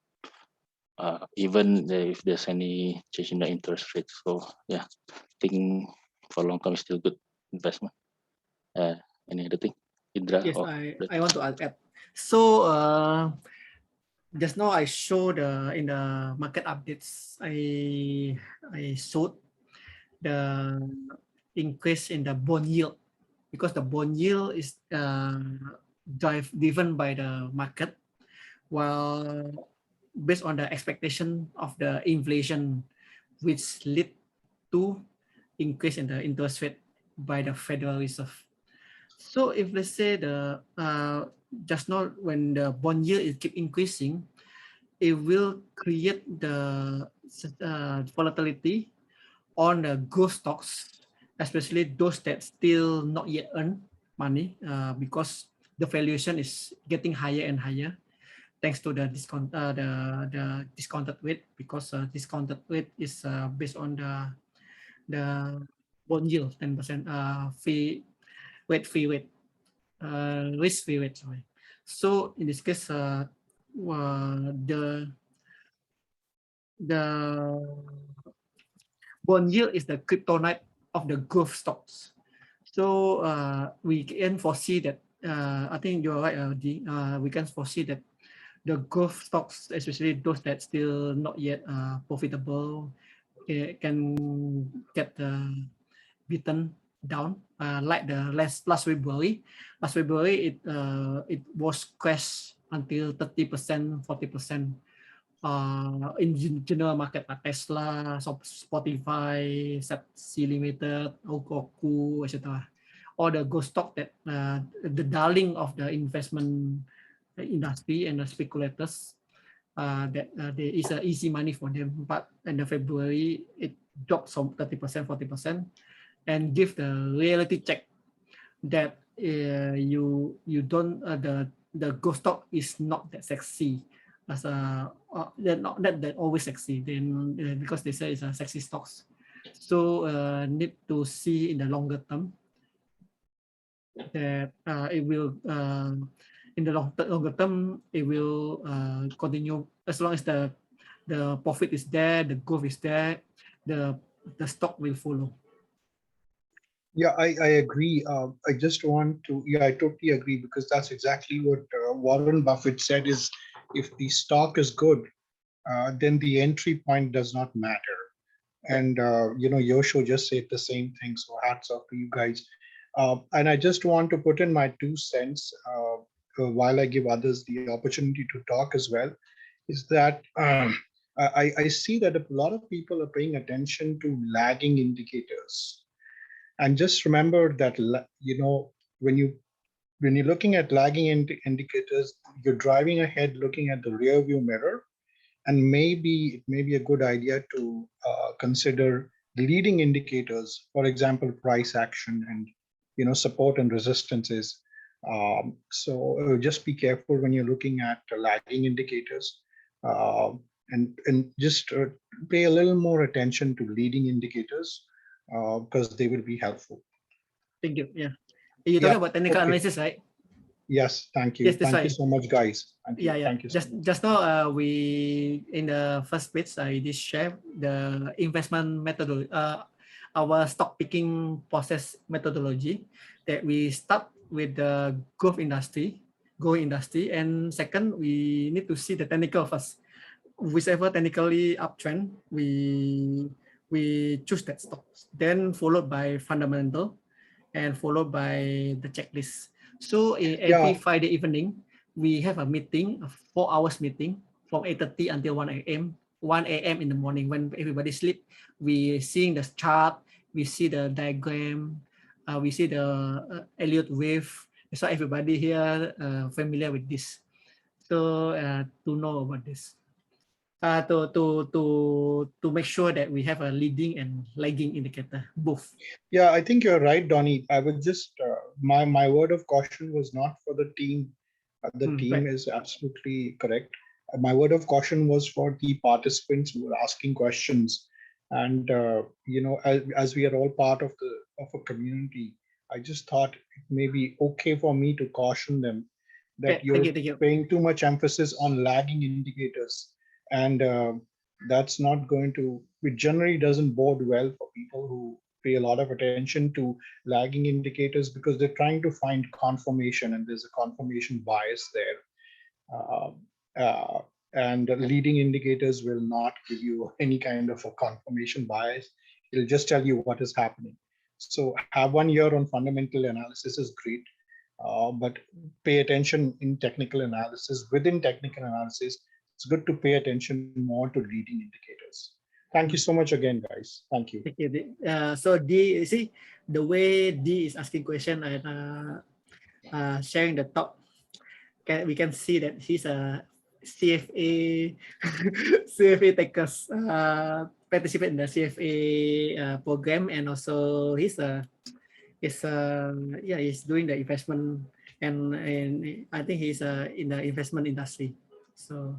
even if there's any change in the interest rate. So yeah, I think for long term is still good investment. Any other thing, Indra? Yes, Or I want to add. So just now I showed in the market updates, I showed the increase in the bond yield, because the bond yield is driven by the market, while based on the expectation of the inflation, which lead to increase in the interest rate by the Federal Reserve. So if let's say the just now when the bond yield is keep increasing, it will create the volatility on the growth stocks, especially those that still not yet earn money, because the valuation is getting higher and higher thanks to the discounted rate, because discounted rate is based on the bond yield 10% fee rate, risk free rate, sorry. So in this case, the bond yield is the kryptonite of the growth stocks. So we can foresee that, I think you're right, we can foresee that the growth stocks, especially those that still not yet profitable, can get beaten down, like the last February. Last February, it was crashed until 30%, 40%. In general market, like Tesla, Spotify, C Limited, Roku, etc. All the growth stock that the darling of the investment industry and the speculators, that there is easy money for them. But in the February, it dropped some 30%, 40%, and give the reality check that you don't the growth stock is not that sexy as they're not that always sexy. Then because they say it's a sexy stocks, so need to see in the longer term that it will in the longer term it will continue as long as the profit is there, the growth is there, the stock will follow. Yeah, I agree. I just want to, yeah, I totally agree, because that's exactly what Warren Buffett said is, if the stock is good, then the entry point does not matter. And, Yosho just said the same thing. So hats off to you guys. And I just want to put in my 2 cents while I give others the opportunity to talk as well, is that I see that a lot of people are paying attention to lagging indicators. And just remember that, when you're looking at lagging indicators, you're driving ahead looking at the rear view mirror, and maybe it may be a good idea to consider leading indicators, for example, price action and support and resistances. So just be careful when you're looking at lagging indicators, and just pay a little more attention to leading indicators, because they will be helpful. Thank you. Yeah, you're talking about technical analysis, right? Yes, thank you. Yes, thank you so much, guys. Thank you. Yeah. Thank you so much. Just now, we in the first page I did share the investment methodology, our stock picking process methodology, that we start with the growing industry, and second we need to see the technical first. Whichever technically uptrend, we choose that stock, then followed by fundamental, and followed by the checklist. So every Friday evening, we have a meeting, a 4 hours meeting from 8:30 until 1 a.m. 1 a.m. in the morning when everybody sleep. We seeing the chart, we see the diagram, we see the Elliott wave. So everybody here familiar with this. So to know about this. To make sure that we have a leading and lagging indicator, both. Yeah, I think you're right, Donnie. I would just my word of caution was not for the team. The team right. is absolutely correct. My word of caution was for the participants who were asking questions, and as we are all part of a community, I just thought it may be okay for me to caution them that Thank you. paying too much emphasis on lagging indicators, and that's not going to, it generally doesn't bode well for people who pay a lot of attention to lagging indicators, because they're trying to find confirmation, and there's a confirmation bias there. uh, uh, and leading indicators will not give you any kind of a confirmation bias. It'll just tell you what is happening. So have 1 year on fundamental analysis is great, but pay attention in technical analysis. Within technical analysis, it's good to pay attention more to leading indicators. Thank you so much again, guys. Thank you. Thank you. So D, you see the way D is asking question and sharing the talk, we can see that he's a CFA CFA takers participate in the CFA program, and also he's doing the investment, and I think he's in the investment industry. So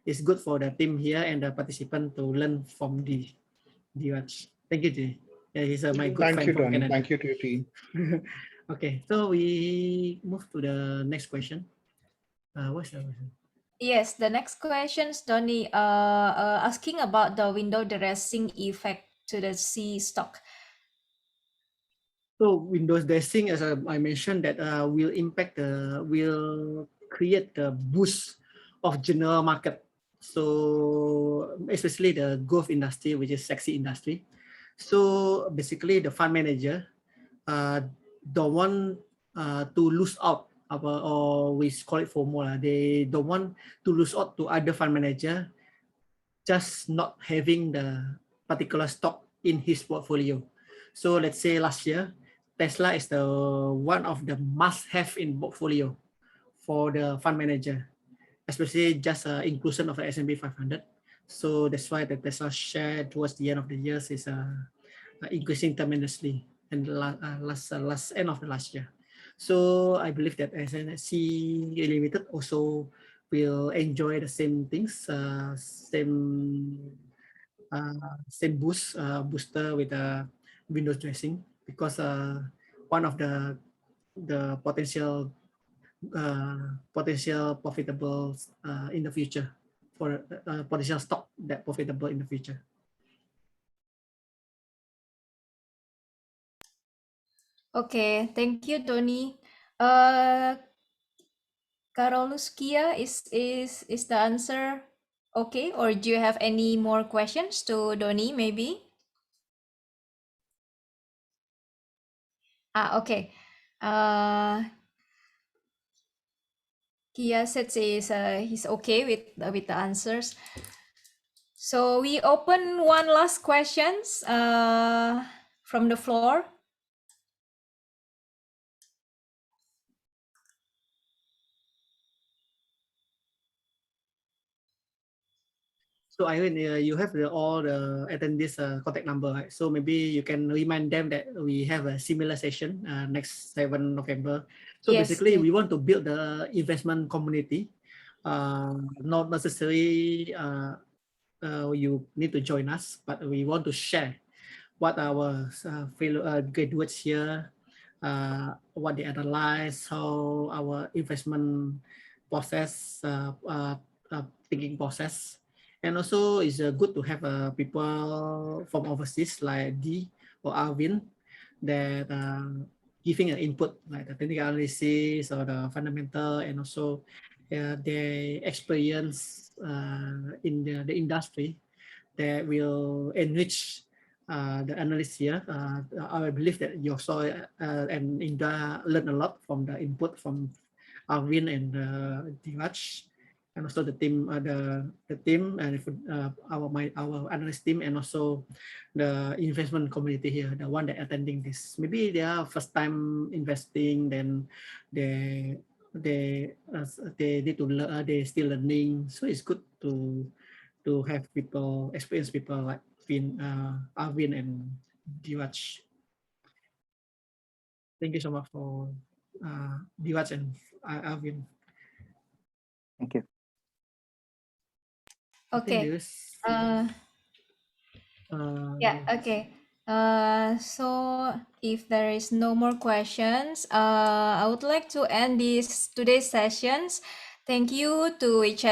it's good for the team here and the participant to learn from Diraj. Thank you, D. Yeah, he's my good Thank friend you, from Donny. Canada. Thank you to your team. Okay, so we move to the next question. What's the question? Yes, the next questions, Donny, asking about the window dressing effect to the C stock. So Windows dressing, as I mentioned, that will create the boost of general market. So especially the growth industry, which is sexy industry. So basically, the fund manager don't want to lose out, or we call it FOMO. They don't want to lose out to other fund manager, just not having the particular stock in his portfolio. So let's say last year, Tesla is the one of the must-have in portfolio for the fund manager, especially just inclusion of the S&P 500. So that's why the Tesla share towards the end of the year is increasing tremendously, and last end of the last year. So I believe that SNC Limited also will enjoy the same things, same booster with the Windows dressing, because one of the potential profitable in the future, for potential stock that profitable in the future. Okay, thank you, Donny. Karoluskia, is the answer okay, or do you have any more questions to Donny maybe? Okay. Kia said he's okay with the answers. So we open one last questions from the floor. So Irene, you have all the attendees contact number, right? So maybe you can remind them that we have a similar session next 7 November. So Yes, basically, yes. we want to build the investment community. Not necessarily you need to join us, but we want to share what our fellow graduates here, what they analyze, how our investment process, thinking process. And also it's good to have people from overseas like D or Arvin that giving an input like the technical analysis or the fundamental, and also their experience in the industry that will enrich the analysts here. I believe that you saw and Indra learned a lot from the input from Arvin and Diraj, and also the team, the team, and our analyst team, and also the investment community here, the one that attending this. Maybe they are first time investing, then they need to learn. They still learning, so it's good to have people, experienced people like Arvin and Diraj. Thank you so much for Diraj and Arvin. Thank you. Okay. Yeah, okay. So if there is no more questions, I would like to end today's sessions. Thank you to each